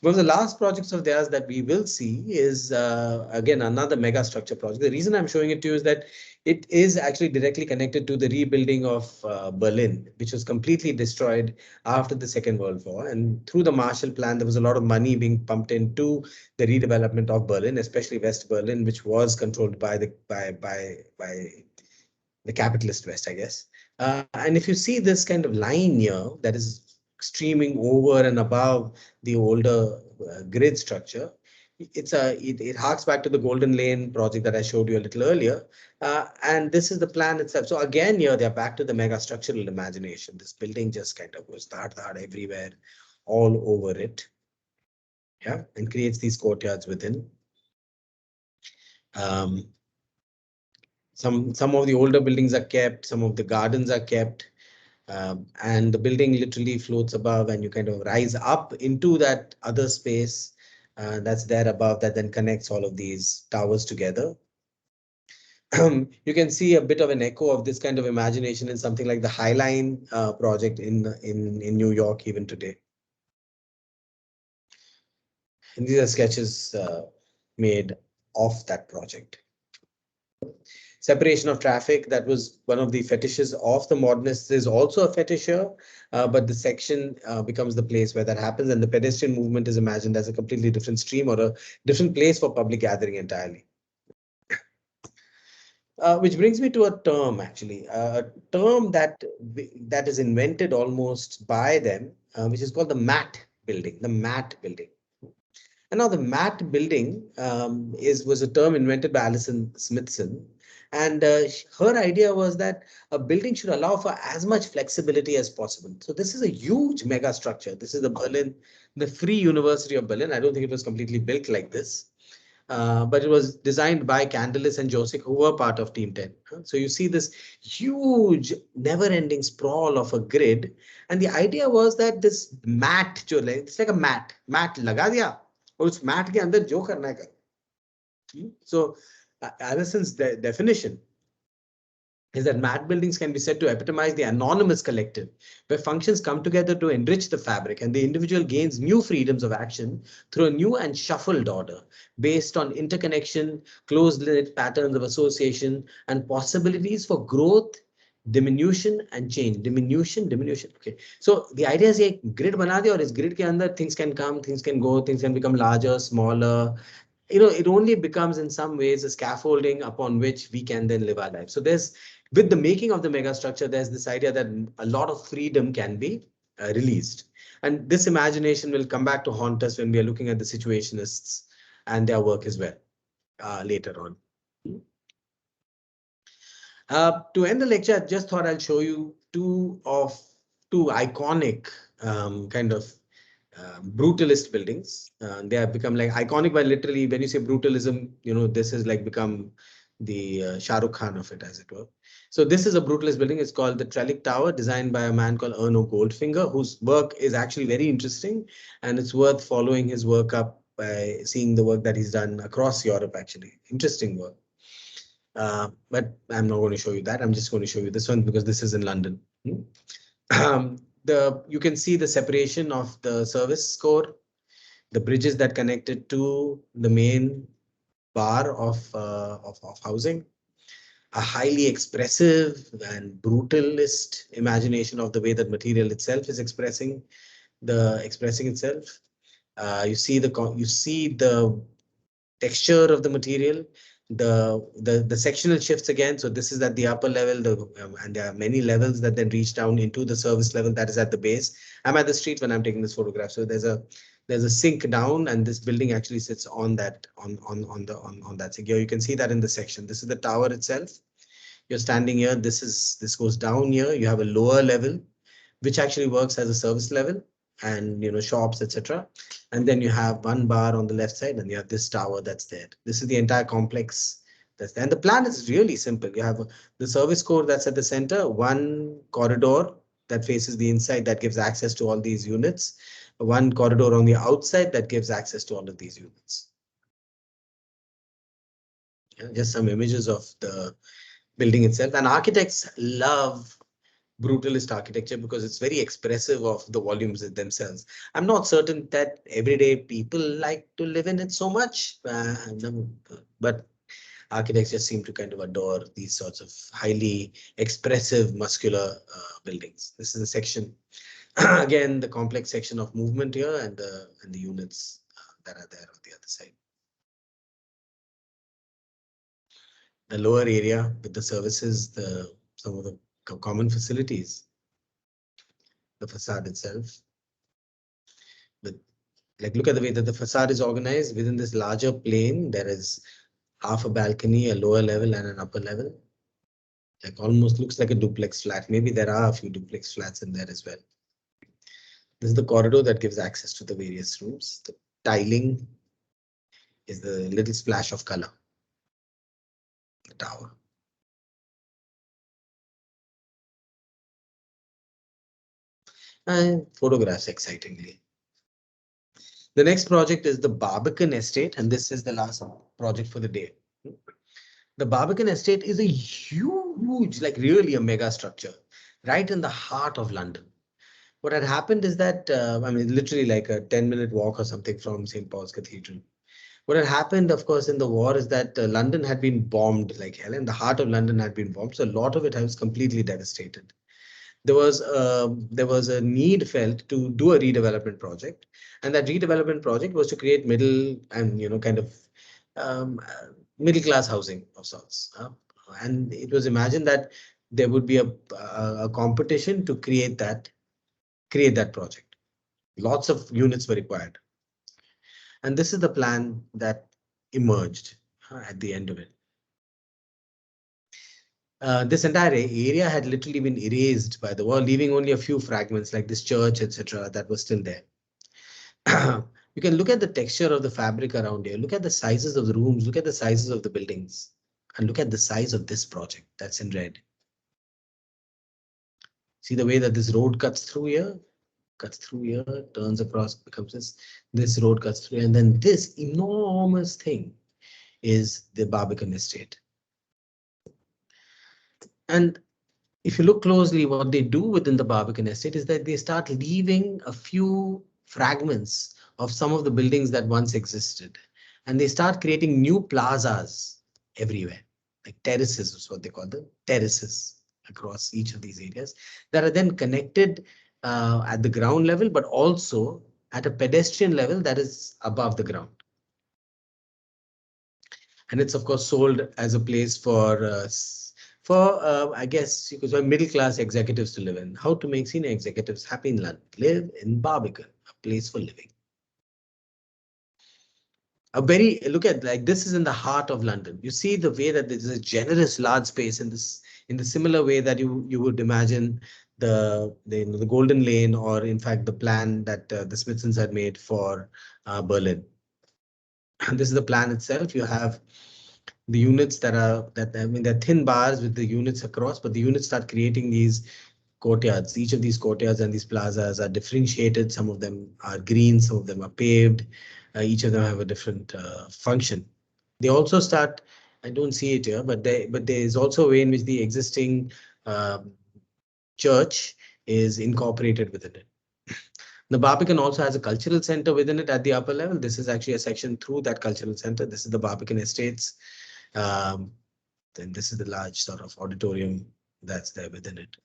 One of the last projects of theirs that we will see is, again, another mega structure project. The reason I'm showing it to you is that it is actually directly connected to the rebuilding of Berlin, which was completely destroyed after the Second World War. And through the Marshall Plan, there was a lot of money being pumped into the redevelopment of Berlin, especially West Berlin, which was controlled by the capitalist West, I guess. And if you see this kind of line here that is streaming over and above the older grid structure, it harks back to the Golden Lane project that I showed you a little earlier. And this is the plan itself. So again, here they're back to the mega structural imagination. This building just kind of goes thud everywhere, all over it. Yeah, and creates these courtyards within. Some of the older buildings are kept, some of the gardens are kept. And the building literally floats above, and you kind of rise up into that other space that's there above, that then connects all of these towers together. You can see a bit of an echo of this kind of imagination in something like the High Line project in New York even today. And these are sketches made of that project. Separation of traffic, that was one of the fetishes of the modernists, is also a fetish here, but the section becomes the place where that happens, and the pedestrian movement is imagined as a completely different stream or a different place for public gathering entirely. Which brings me to a term, actually, a term that is invented almost by them, which is called the matte building, the matte building. And now the matte building was a term invented by Alison Smithson. And her idea was that a building should allow for as much flexibility as possible. So this is a huge mega structure. This is the Free University of Berlin. I don't think it was completely built like this. But it was designed by Candelis and Josik, who were part of Team 10. So you see this huge, never-ending sprawl of a grid. And the idea was that this mat, it's like a mat लगा दिया और उस mat के अंदर जो करना है कर. So Allison's definition is that mat buildings can be said to epitomize the anonymous collective, where functions come together to enrich the fabric and the individual gains new freedoms of action through a new and shuffled order based on interconnection, closed-knit patterns of association, and possibilities for growth, diminution, and change. Diminution. Okay. So the idea is a grid bana diya, aur is grid ke andar things can come, things can go, things can become larger, smaller. It only becomes in some ways a scaffolding upon which we can then live our life. So with the making of the megastructure, there's this idea that a lot of freedom can be released. And this imagination will come back to haunt us when we are looking at the situationists and their work as well later on. To end the lecture, I just thought I'll show you two iconic kind of brutalist buildings. They have become like iconic by literally, when you say brutalism, this has like become the Shah Rukh Khan of it, as it were. So this is a brutalist building. It's called the Trellic Tower, designed by a man called Erno Goldfinger, whose work is actually very interesting, and it's worth following his work up by seeing the work that he's done across Europe, actually. Interesting work. But I'm not going to show you that. I'm just going to show you this one because this is in London. You can see the separation of the service core, the bridges that connected to the main bar of housing, a highly expressive and brutalist imagination of the way that material itself is expressing itself. You see the texture of the material, the sectional shifts again. So this is at the upper level, and there are many levels that then reach down into the service level that is at the base. I'm at the street when I'm taking this photograph. So there's a sink down, and this building actually sits on that that sink. Here you can see that in the section. This is the tower itself. You're standing here. This goes down here. You have a lower level, which actually works as a service level, and shops, etc. And then you have one bar on the left side, and you have this tower that's there. This is the entire complex that's there. And the plan is really simple. You have the service core that's at the center, one corridor that faces the inside that gives access to all these units, one corridor on the outside that gives access to all of these units. Just some images of the building itself. And architects love brutalist architecture because it's very expressive of the volumes themselves. I'm not certain that everyday people like to live in it so much, but architects just seem to kind of adore these sorts of highly expressive, muscular buildings. This is a section, again, the complex section of movement here, and the units that are there on the other side. The lower area with the services, some of the common facilities, the facade itself. But look at the way that the facade is organized. Within this larger plane, there is half a balcony, a lower level, and an upper level. Like almost looks like a duplex flat. Maybe there are a few duplex flats in there as well. This is the corridor that gives access to the various rooms. The tiling is the little splash of color. The tower. And photographs excitingly. The next project is the Barbican Estate, and this is the last project for the day. The Barbican Estate is a huge, like really a mega structure, right in the heart of London. What had happened is that, I mean, literally like a 10-minute walk or something from St. Paul's Cathedral. What had happened, of course, in the war is that London had been bombed like hell, and the heart of London had been bombed. So a lot of it was completely devastated. There was a need felt to do a redevelopment project, and that redevelopment project was to create middle and kind of middle class housing of sorts. And it was imagined that there would be a competition to create that project. Lots of units were required, and this is the plan that emerged at the end of it. This entire area had literally been erased by the war, leaving only a few fragments like this church, etc., that was still there. You can look at the texture of the fabric around here. Look at the sizes of the rooms. Look at the sizes of the buildings. And look at the size of this project that's in red. See the way that this road cuts through here, turns across, becomes this road cuts through, and then this enormous thing is the Barbican Estate. And if you look closely, what they do within the Barbican Estate is that they start leaving a few fragments of some of the buildings that once existed. And they start creating new plazas everywhere, like terraces is what they call them, terraces across each of these areas that are then connected at the ground level, but also at a pedestrian level that is above the ground. And it's of course sold as a place for I guess you could say middle class executives to live in. How to make senior executives happy in London? Live in Barbican, a place for living. A very look at like this is in the heart of London. You see the way that there's a generous large space in the similar way that you would imagine the Golden Lane, or in fact the plan that the Smithsons had made for Berlin. And this is the plan itself. You have the units I mean, they're thin bars with the units across, but the units start creating these courtyards. Each of these courtyards and these plazas are differentiated. Some of them are green, some of them are paved. Each of them have a different function. They also start, I don't see it here, but there is also a way in which the existing church is incorporated within it. The Barbican also has a cultural center within it at the upper level. This is actually a section through that cultural center. This is the Barbican Estates. Then this is the large sort of auditorium that's there within it.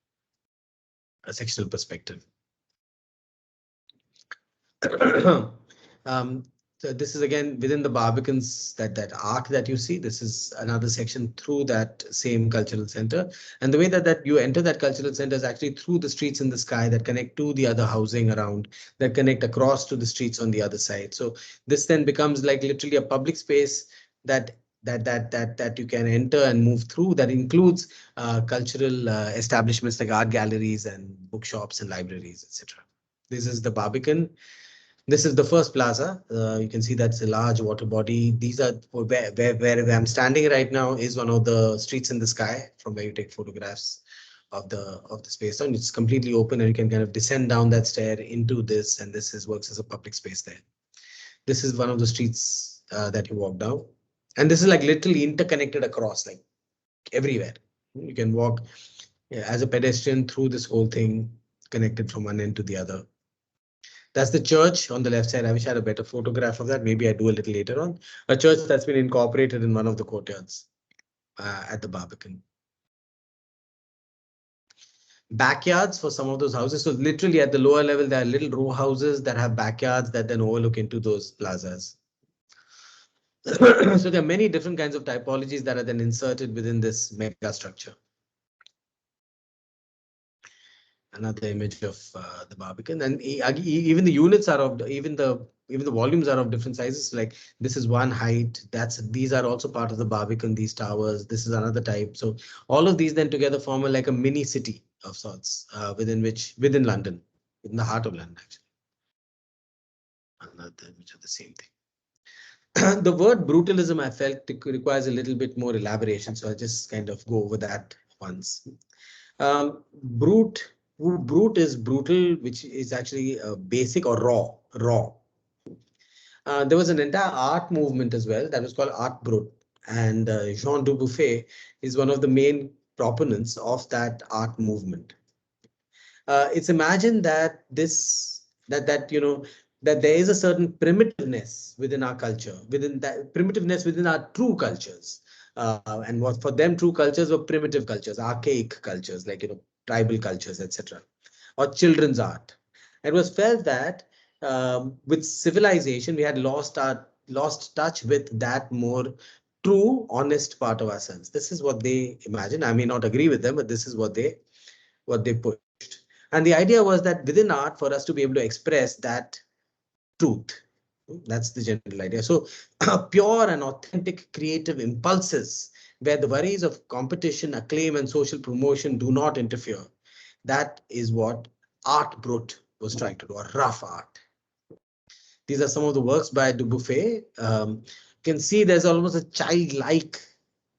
A sectional perspective. So this is again within the Barbicans, that arc that you see. This is another section through that same cultural center. And the way that you enter that cultural center is actually through the streets in the sky that connect to the other housing around, that connect across to the streets on the other side. So this then becomes like literally a public space that you can enter and move through, that includes cultural establishments like art galleries and bookshops and libraries, etc. This is the Barbican. This is the first plaza. You can see that's a large water body. These are where I'm standing right now is one of the streets in the sky from where you take photographs of the space. And it's completely open, and you can kind of descend down that stair into this, and this is works as a public space there. This is one of the streets that you walk down, and this is like literally interconnected across, like everywhere. You can walk as a pedestrian through this whole thing, connected from one end to the other. That's the church on the left side. I wish I had a better photograph of that. Maybe I do a little later on. A church that's been incorporated in one of the courtyards at the Barbican. Backyards for some of those houses. So literally at the lower level, there are little row houses that have backyards that then overlook into those plazas. So there are many different kinds of typologies that are then inserted within this mega structure. Another image of the Barbican, and even the units are of even the volumes are of different sizes. Like this is one height. These are also part of the Barbican. These towers. This is another type. So all of these then together form like a mini city of sorts within London, in the heart of London actually. Another image of the same thing. The word brutalism, I felt requires a little bit more elaboration, so I'll just kind of go over that once. Brute is brutal, which is actually basic or raw. There was an entire art movement as well that was called Art Brut, and Jean Dubuffet is one of the main proponents of that art movement. It's imagined that that there is a certain primitiveness within our culture, within our true cultures. And what for them true cultures were primitive cultures, archaic cultures, like tribal cultures, etc., or children's art. It was felt that with civilization we had lost touch with that more true, honest part of ourselves. This is what they imagine. I may not agree with them, but this is what they pushed. And the idea was that within art, for us to be able to express that truth, that's the general idea. So pure and authentic creative impulses where the worries of competition, acclaim, and social promotion do not interfere. That is what Art Brut was trying to do, or rough art. These are some of the works by Dubuffet. You can see there's almost a childlike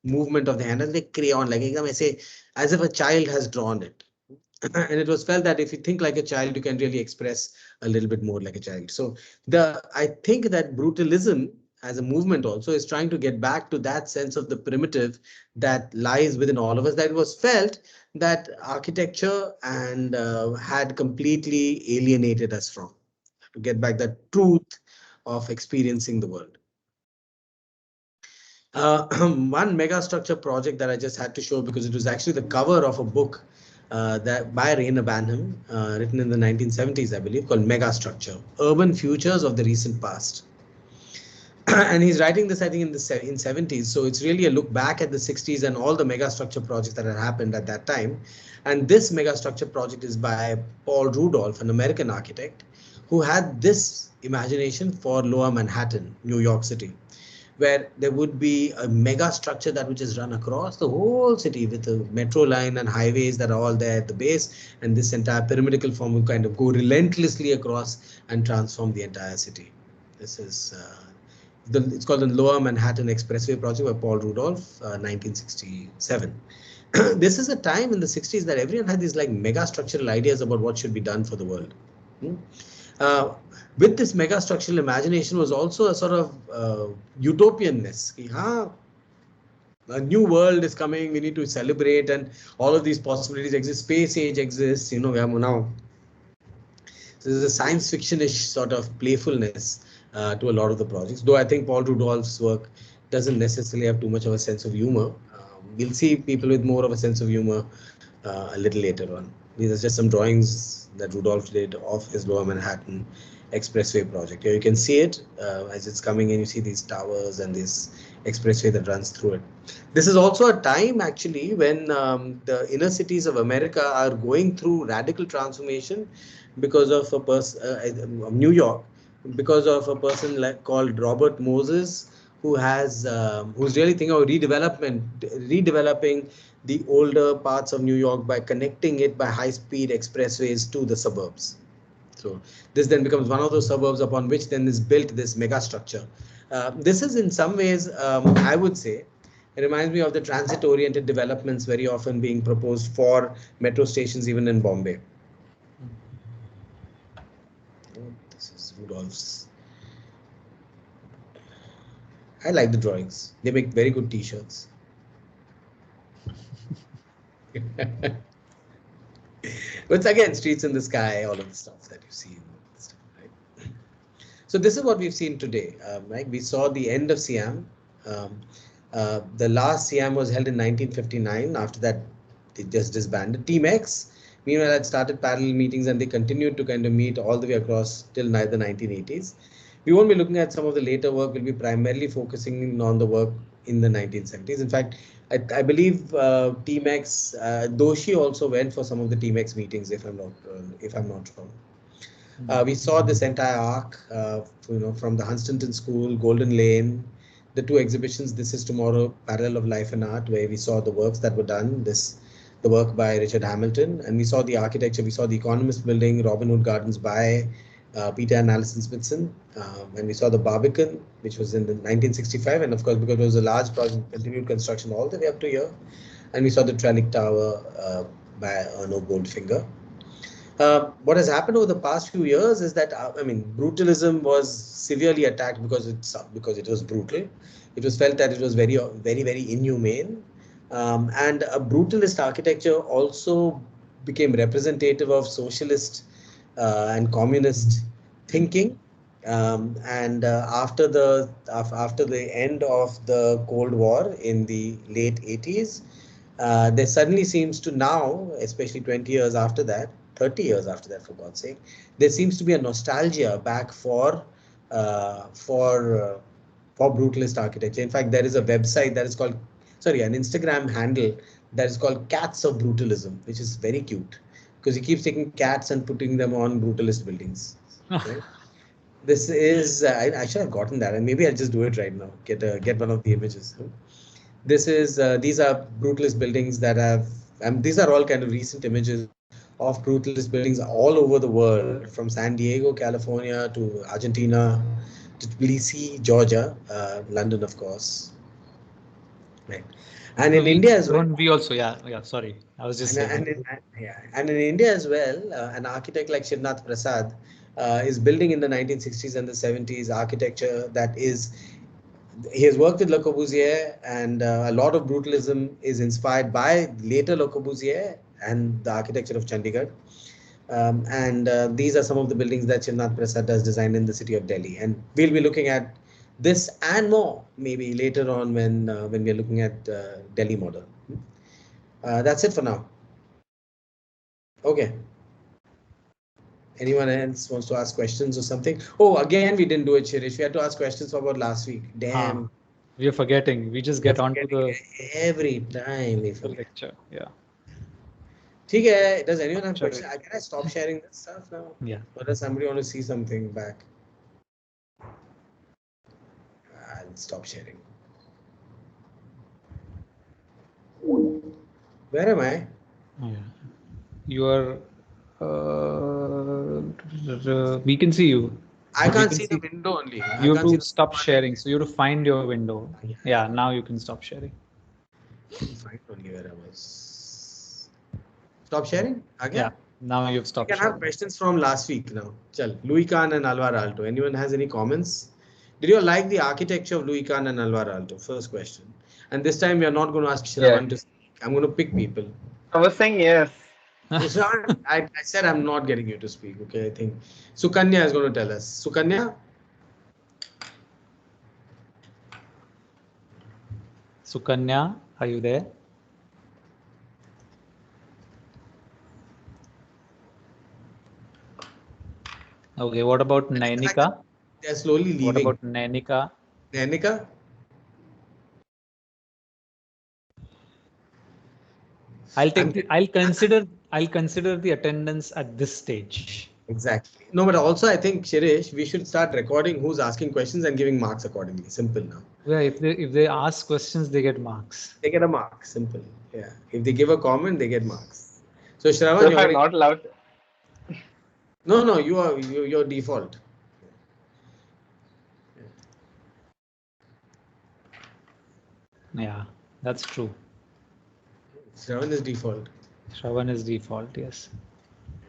movement of the hand, and like crayon, like I say, as if a child has drawn it. And it was felt that if you think like a child, you can really express a little bit more like a child. So I think that brutalism as a movement also is trying to get back to that sense of the primitive that lies within all of us, that it was felt that architecture and had completely alienated us from, to get back the truth of experiencing the world. One mega structure project that I just had to show because it was actually the cover of a book that by Rainer Banham, written in the 1970s, I believe, called Mega Structure: Urban Futures of the Recent Past. And he's writing this, I think, in 70s. So it's really a look back at the 60s and all the mega structure projects that had happened at that time. And this mega structure project is by Paul Rudolph, an American architect, who had this imagination for Lower Manhattan, New York City, where there would be a mega structure that would just run across the whole city with a metro line and highways that are all there at the base. And this entire pyramidical form would kind of go relentlessly across and transform the entire city. This is it's called the Lower Manhattan Expressway project by Paul Rudolph, 1967. This is a time in the 60s that everyone had these like mega structural ideas about what should be done for the world. Uh, with this mega structural imagination was also a sort of utopianness. A new world is coming, we need to celebrate, and all of these possibilities exist. Space age exists, we have now. So there's a science fiction-ish sort of playfulness to a lot of the projects, though I think Paul Rudolph's work doesn't necessarily have too much of a sense of humor. We'll see people with more of a sense of humor a little later on. These are just some drawings that Rudolph did of his Lower Manhattan Expressway project. Here you can see it as it's coming in. You see these towers and this expressway that runs through it. This is also a time actually when the inner cities of America are going through radical transformation because of a person, New York, because of a person like called Robert Moses, who has who's really thinking of redeveloping the older parts of New York by connecting it by high-speed expressways to the suburbs. So this then becomes one of those suburbs upon which then is built this mega structure. This is in some ways, I would say, it reminds me of the transit-oriented developments very often being proposed for metro stations even in Bombay. This is Rudolph's. I like the drawings. They make very good t-shirts. But again, streets in the sky, all of the stuff that you see. Right? So this is what we've seen today. Right? We saw the end of Siam. The last Siam was held in 1959. After that, it just disbanded. Team X, meanwhile, had started parallel meetings and they continued to kind of meet all the way across till the 1980s. We won't be looking at some of the later work. We'll be primarily focusing on the work in the 1970s. In fact, I believe Team X, Doshi also went for some of the Team X meetings, if I'm not wrong. We saw this entire arc, from the Hunstanton School, Golden Lane, the two exhibitions, This Is Tomorrow, Parallel of Life and Art, where we saw the works that were done, the work by Richard Hamilton, and we saw the architecture. We saw the Economist Building, Robin Hood Gardens by Peter and Alison Smithson, and we saw the Barbican, which was in the 1965, and of course, because it was a large project, continued construction all the way up to here, and we saw the Trellic Tower by Arno Goldfinger. What has happened over the past few years is that brutalism was severely attacked because it was brutal. It was felt that it was very, very, very inhumane, and a brutalist architecture also became representative of socialist and communist thinking. And after the end of the Cold War in the late 80s, there suddenly seems to now, especially 20 years after that, 30 years after that, for God's sake, there seems to be a nostalgia back for brutalist architecture. In fact, there is a website that is called, an Instagram handle that is called Cats of Brutalism, which is very cute because he keeps taking cats and putting them on brutalist buildings. Right? I should have gotten that, and maybe I'll just do it right now. Get one of the images. This is these are brutalist buildings that have, and these are all kind of recent images of brutalist buildings all over the world, from San Diego, California to Argentina to Tbilisi, Georgia, London, of course, right? And in India as well. We also, yeah. Sorry, I was just saying. And in India as well, an architect like Shivnath Prasad is building in the 1960s and the 70s architecture that is. He has worked with Le Corbusier, and a lot of brutalism is inspired by later Le Corbusier and the architecture of Chandigarh. And these are some of the buildings that Shivnath Prasad has designed in the city of Delhi. And we'll be looking at this and more maybe later on when we're looking at Delhi model. That's it for now. Okay. Anyone else wants to ask questions or something? Oh, again, we didn't do it, Shirish. We had to ask questions for about last week. Damn. We are forgetting. We just get on to the every time we forget. Lecture. Yeah. Okay. Does anyone have questions? Can I stop sharing this stuff now? Yeah. Or does somebody want to see something back? I'll stop sharing. Where am I? Yeah. You are. We can see you. I can't see the window only. You have to stop sharing. So you have to find your window. Yeah. Now you can stop sharing. Find only where I was. Stop sharing? Again? Yeah. Now you've stopped. We can have questions from last week now. Chal, Louis Kahn and Alvar Aalto. Anyone has any comments? Did you like the architecture of Louis Kahn and Alvar Aalto? First question. And this time we are not going to ask Shravan to speak. I'm going to pick people. I was saying yes. I said I'm not getting you to speak. Okay, I think Sukanya is going to tell us. Sukanya? Sukanya, are you there? Okay, what about Nainika? They're slowly leaving. What about Nainika? Nainika? I'll consider the attendance at this stage. Exactly. No, but also I think, Shirish, we should start recording who's asking questions and giving marks accordingly. Simple now. Yeah, if they ask questions, they get marks. They get a mark. Simple. Yeah. If they give a comment, they get marks. So Shravan, so I'm not allowed. No, you're default. Yeah, that's true. Shravan is default. Shravan is default, yes.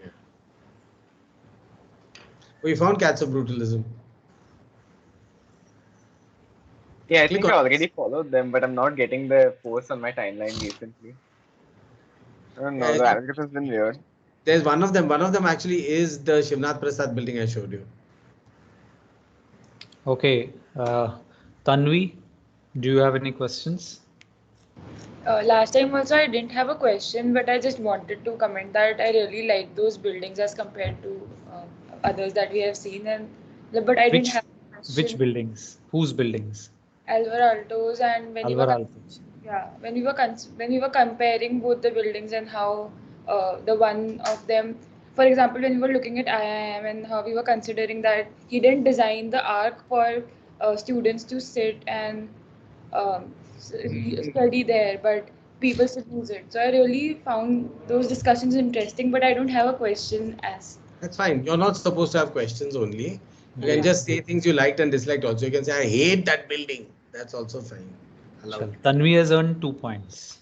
Yeah. We found Cats of Brutalism. Yeah, I think I already followed them, but I'm not getting the posts on my timeline recently. I don't know, the algorithm has been weird. There's one of them. One of them actually is the Shivnath Prasad building I showed you. Okay. Tanvi, do you have any questions? Last time also I didn't have a question, but I just wanted to comment that I really like those buildings as compared to others that we have seen. But I didn't have a question. Which buildings? Whose buildings? Alvar Aalto's, and when we were comparing both the buildings and how the one of them, for example, when we were looking at IIM and how we were considering that he didn't design the arc for students to sit and study there, but people still use it. So I really found those discussions interesting, but I don't have a question as. That's fine. You're not supposed to have questions only. You can just say things you liked and disliked also. You can say, I hate that building. That's also fine. Tanvi has earned 2 points.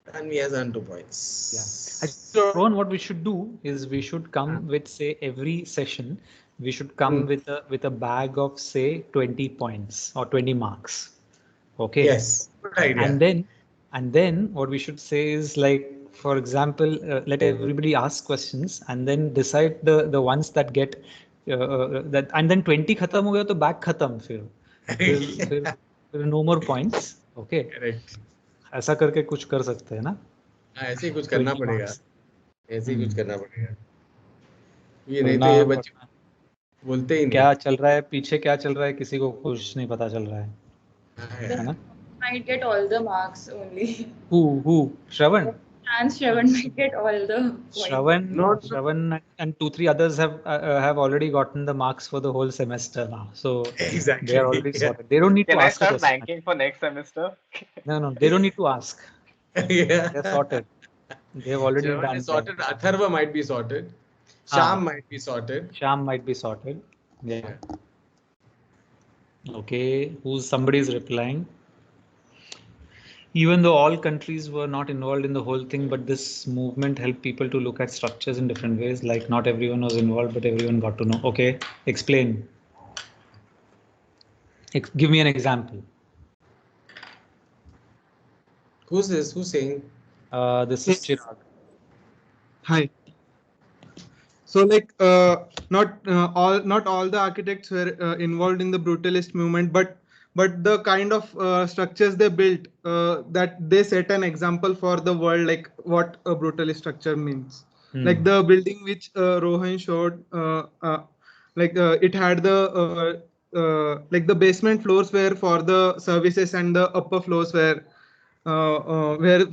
Tanvi has earned 2 points. Yeah. What we should do is we should come with, say, every session, we should come with a bag of, say, 20 points or 20 marks. Okay. Yes. Good idea. And then what we should say is, like, for example, let everybody ask questions and then decide the ones that get that, and then 20 khatam ho gaya to bag khatam फिर no more points. Okay. Correct. ऐसा करके कुछ कर सकते हैं ना? ऐसे ही कुछ करना पड़ेगा. ऐसे ही कुछ करना पड़ेगा. ये नहीं तो ये बच्चे बोलते ही नहीं. क्या चल रहा है पीछे, क्या चल रहा है किसी को कुछ नहीं पता चल रहा है ना? Might get all the marks only. Who? Shravan? And Shravan might get all the points. Shravan and 2-3 others have already gotten the marks for the whole semester now. So Exactly. they are already Yeah. sorted. They don't need Can to I ask a start question. banking for next semester? No, they don't need to ask. Yeah. They're sorted. They've already Shravan done is them. sorted. Atharva might be sorted. Sham might be sorted. Sham might be sorted. Yeah. Okay. Somebody is replying. Even though all countries were not involved in the whole thing, but this movement helped people to look at structures in different ways. Like not everyone was involved, but everyone got to know. Okay, explain. Give me an example. Who's this? Who's saying? This is Chirag. Hi. So like not all the architects were involved in the brutalist movement, but the kind of structures they built that they set an example for the world, like what a brutalist structure means. Like the building which Rohan showed, it had the like the basement floors were for the services and the upper floors were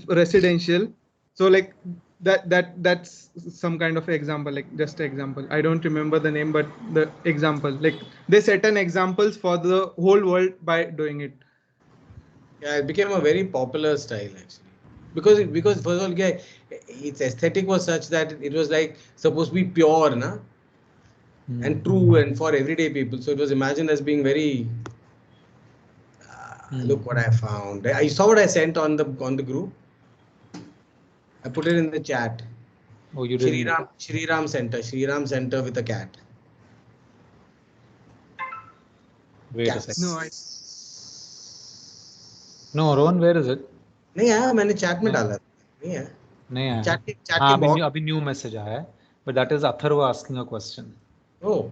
residential. So like that's some kind of example, like just example. I don't remember the name, but the example, like they set an examples for the whole world by doing it. Yeah, it became a very popular style actually. Because first of all, yeah, its aesthetic was such that it was like supposed to be pure, na? And true and for everyday people. So it was imagined as being very. Look what I found. I saw what I sent on the group. I put it in the chat. Oh, you didn't. Shri Ram Center with a cat. Wait a second. No, No, Rohan, where is it? नहीं आया मैंने chat में डाला नहीं है नहीं आया chat के हाँ box अभी न्यू मैसेज आया है but that is Atharva asking a question. Oh,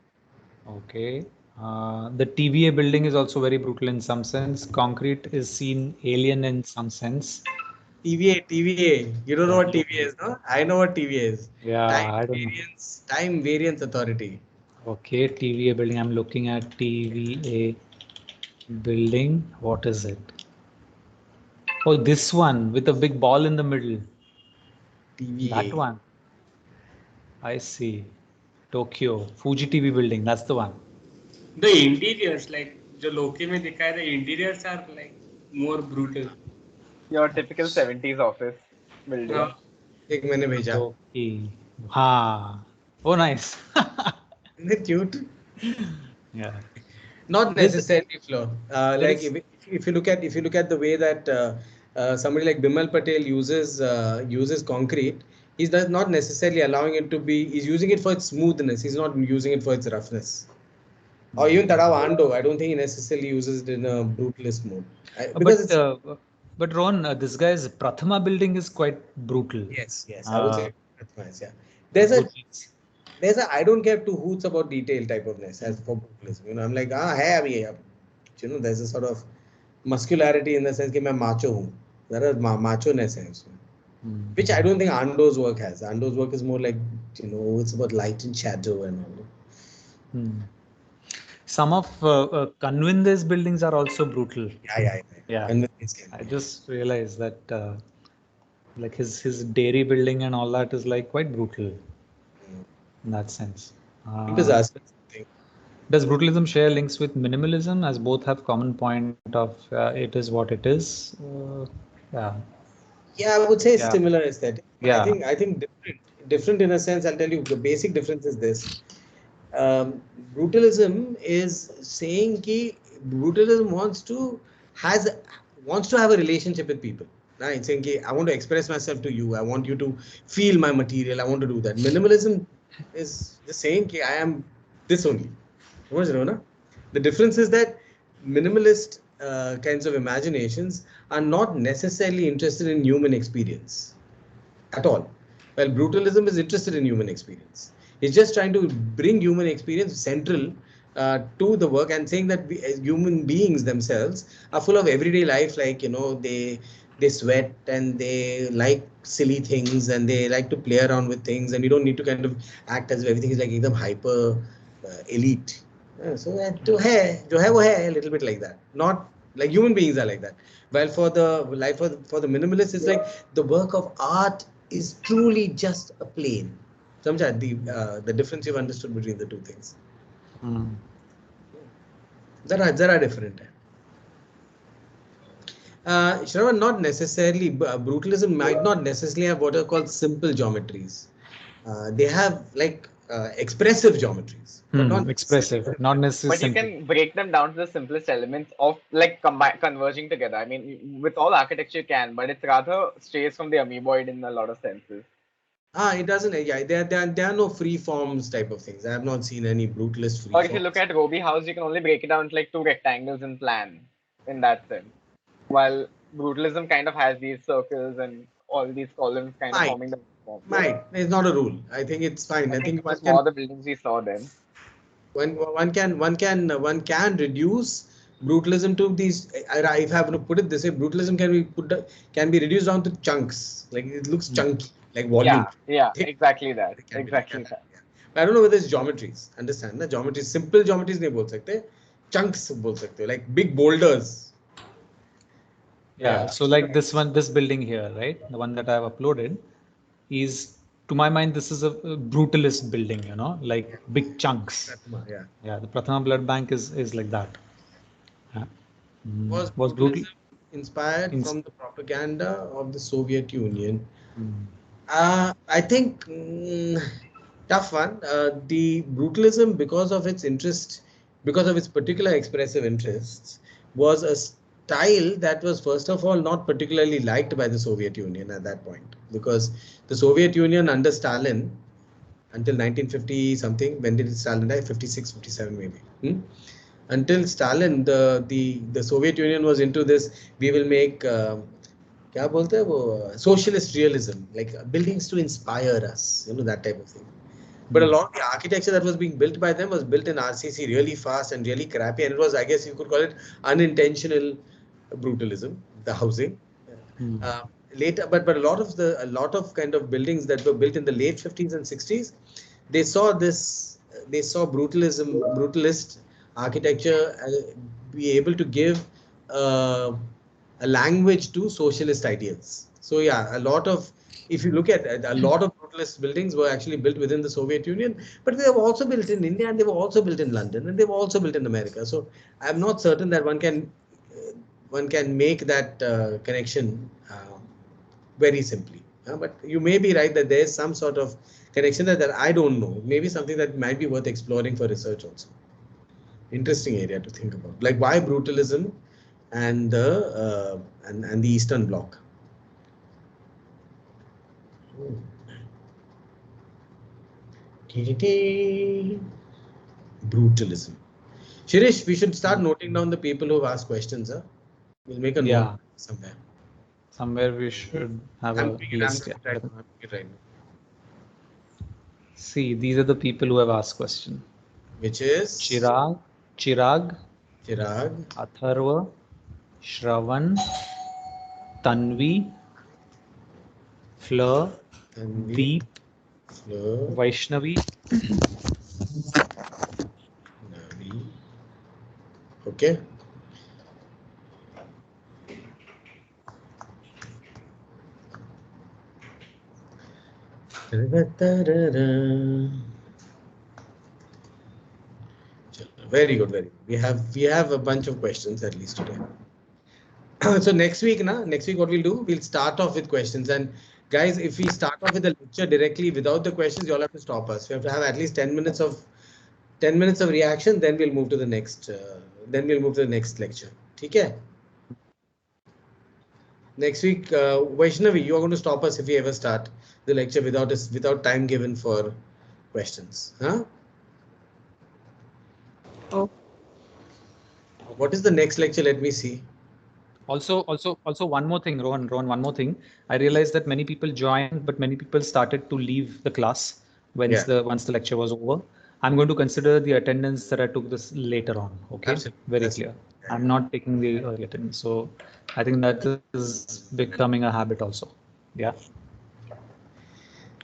Okay. The TVA building is also very brutal in some sense. Concrete is seen alien in some sense. TVA. You don't know what TVA is, no? I know what TVA is. Yeah, I don't know. Time Variance Authority. Okay, TVA building. I'm looking at TVA building. What is it? Oh, this one with a big ball in the middle. TVA. That one. I see. Tokyo. Fuji TV building. That's the one. The interiors, like जो लोके में दिखा है, the interiors are like more brutal. Your typical 70s office building. एक मैंने भेजा. Okay. हाँ. Oh, nice. Isn't it cute? Yeah. Not necessarily floor. Like if you look at the way that somebody like Bimal Patel uses concrete, he's not necessarily allowing it to be. He's using it for its smoothness. He's not using it for its roughness. Or even Tadav Ando, I don't think he necessarily uses it in a brutalist mode. But Ron, this guy's Prathama building is quite brutal. Yes, I would say Prathama, yeah. There's a I don't care two hoots about detail type of ness as for brutalism. You know, I'm like, hey, you know, there's a sort of muscularity in the sense that I'm macho. There is macho-ness hai usme. Which I don't think Ando's work has. Ando's work is more like, you know, it's about light and shadow and all. Some of Kanwinde's buildings are also brutal. Yeah. I just realized that like his dairy building and all that is like quite brutal in that sense. Does brutalism share links with minimalism, as both have common point of it is what it is? Yeah, I would say similar aesthetic. Yeah. I think different in a sense. I'll tell you the basic difference is this. Brutalism is saying that brutalism wants to have a relationship with people. Right? Saying that I want to express myself to you. I want you to feel my material. I want to do that. Minimalism is just saying that I am this only. The difference is that minimalist kinds of imaginations are not necessarily interested in human experience at all. While brutalism is interested in human experience. It's just trying to bring human experience central to the work and saying that we, as human beings themselves are full of everyday life, like, you know, they sweat and they like silly things and they like to play around with things, and you don't need to kind of act as if everything is like एकदम hyper elite. So जो है वो है a little bit like that. Not like human beings are like that. While for the life for the minimalist, it's like the work of art is truly just a plane. Samjha, the difference you've understood between the two things. Zara different. Shravan, not necessarily. Brutalism might not necessarily have what are called simple geometries. They have like expressive geometries, but not expressive, not necessarily But you simple. can break them down to the simplest elements of like converging together. I mean, with all architecture you can, but it's rather strays from the amoeboid in a lot of senses. It doesn't. Yeah, there are no free forms type of things. I have not seen any brutalist free Or if you look forms. at Roby House, you can only break it down to like two rectangles in plan in that sense. While brutalism kind of has these circles and all these columns kind of Might, forming the form. might. It's not a rule. I think it's fine. I I think think it was more the buildings we saw then. one can reduce brutalism to these. If I have to put it this way, brutalism can be reduced down to chunks. Like it looks chunky, like volume. Yeah, It exactly that. can be like Exactly that. yeah. But I don't know whether it's geometries. Understand? Na geometries, simple geometries नहीं बोल सकते, chunks बोल सकते हो, like big boulders. Yeah. So like this building here, right? The one that I have uploaded is, to my mind, this is a brutalist building, you know, like big chunks. Yeah. Yeah. The Prathama Blood Bank is like that. Yeah. Was brutal. brutalism inspired from the propaganda of the Soviet Union? Mm. I think tough one. The brutalism, because of its interest, because of its particular expressive interests, was a style that was first of all not particularly liked by the Soviet Union at that point, because the Soviet Union under Stalin until 1950 something, when did Stalin die? 56, 57 maybe. Until Stalin, the Soviet Union was into this. We will make क्या बोलते हैं वो socialist realism, like buildings to inspire us, that type of thing. But a lot of the architecture that was being built by them was built in RCC really fast and really crappy, and it was, I guess you could call it unintentional brutalism, the housing. Later, but a lot of kind of buildings that were built in the late 50s and 60s, they saw brutalist architecture be able to give uh, a language to socialist ideals. So yeah, if you look at a lot of brutalist buildings were actually built within the Soviet Union, but they were also built in India, and they were also built in London, and they were also built in America. So I'm not certain that one can make that connection very simply. But you may be right that there is some sort of connection that I don't know. Maybe something that might be worth exploring for research also. Interesting area to think about. Like why brutalism and the Eastern Bloc. Brutalism. Shirish, we should start noting down the people who have asked questions. We'll make a note somewhere. Somewhere we should have a list. See, these are the people who have asked question. Which is Chirag, Atharva, Shravan, Tanvi, Fleur, Deep, Vaishnavi. Okay. Very good, very good. We have a bunch of questions at least today. So next week what we'll do, we'll start off with questions. And guys, if we start off with the lecture directly without the questions, you'll have to stop us. We have to have at least 10 minutes of reaction, then we'll move to the next lecture. Okay? Next week, Vaishnavi, you are going to stop us if we ever start the lecture without time given for questions. Huh? Oh. What is the next lecture? Let me see. Also, one more thing, Rohan, one more thing. I realized that many people joined, but many people started to leave the class once the lecture was over. I'm going to consider the attendance that I took this later on. Okay, absolutely. Very clear. I'm not taking the early attendance, so I think that is becoming a habit also. Yeah.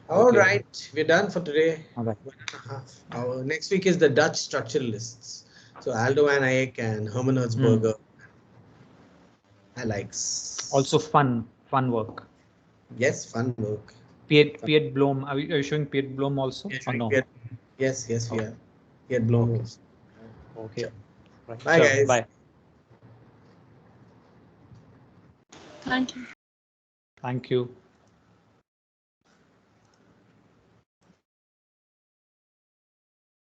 All right, we're done for today. All right. 1.5 hours. Next week is the Dutch structuralists. So Aldo van Eyck and Herman Hertzberger. I likes. Also fun work. Yes, fun work. Piet Blom. Are you showing Piet Blom also? Or no? Yes, we are. Piet Blom. Okay. Sure. Right. Bye, Sure. guys. Bye. Thank you. Thank you.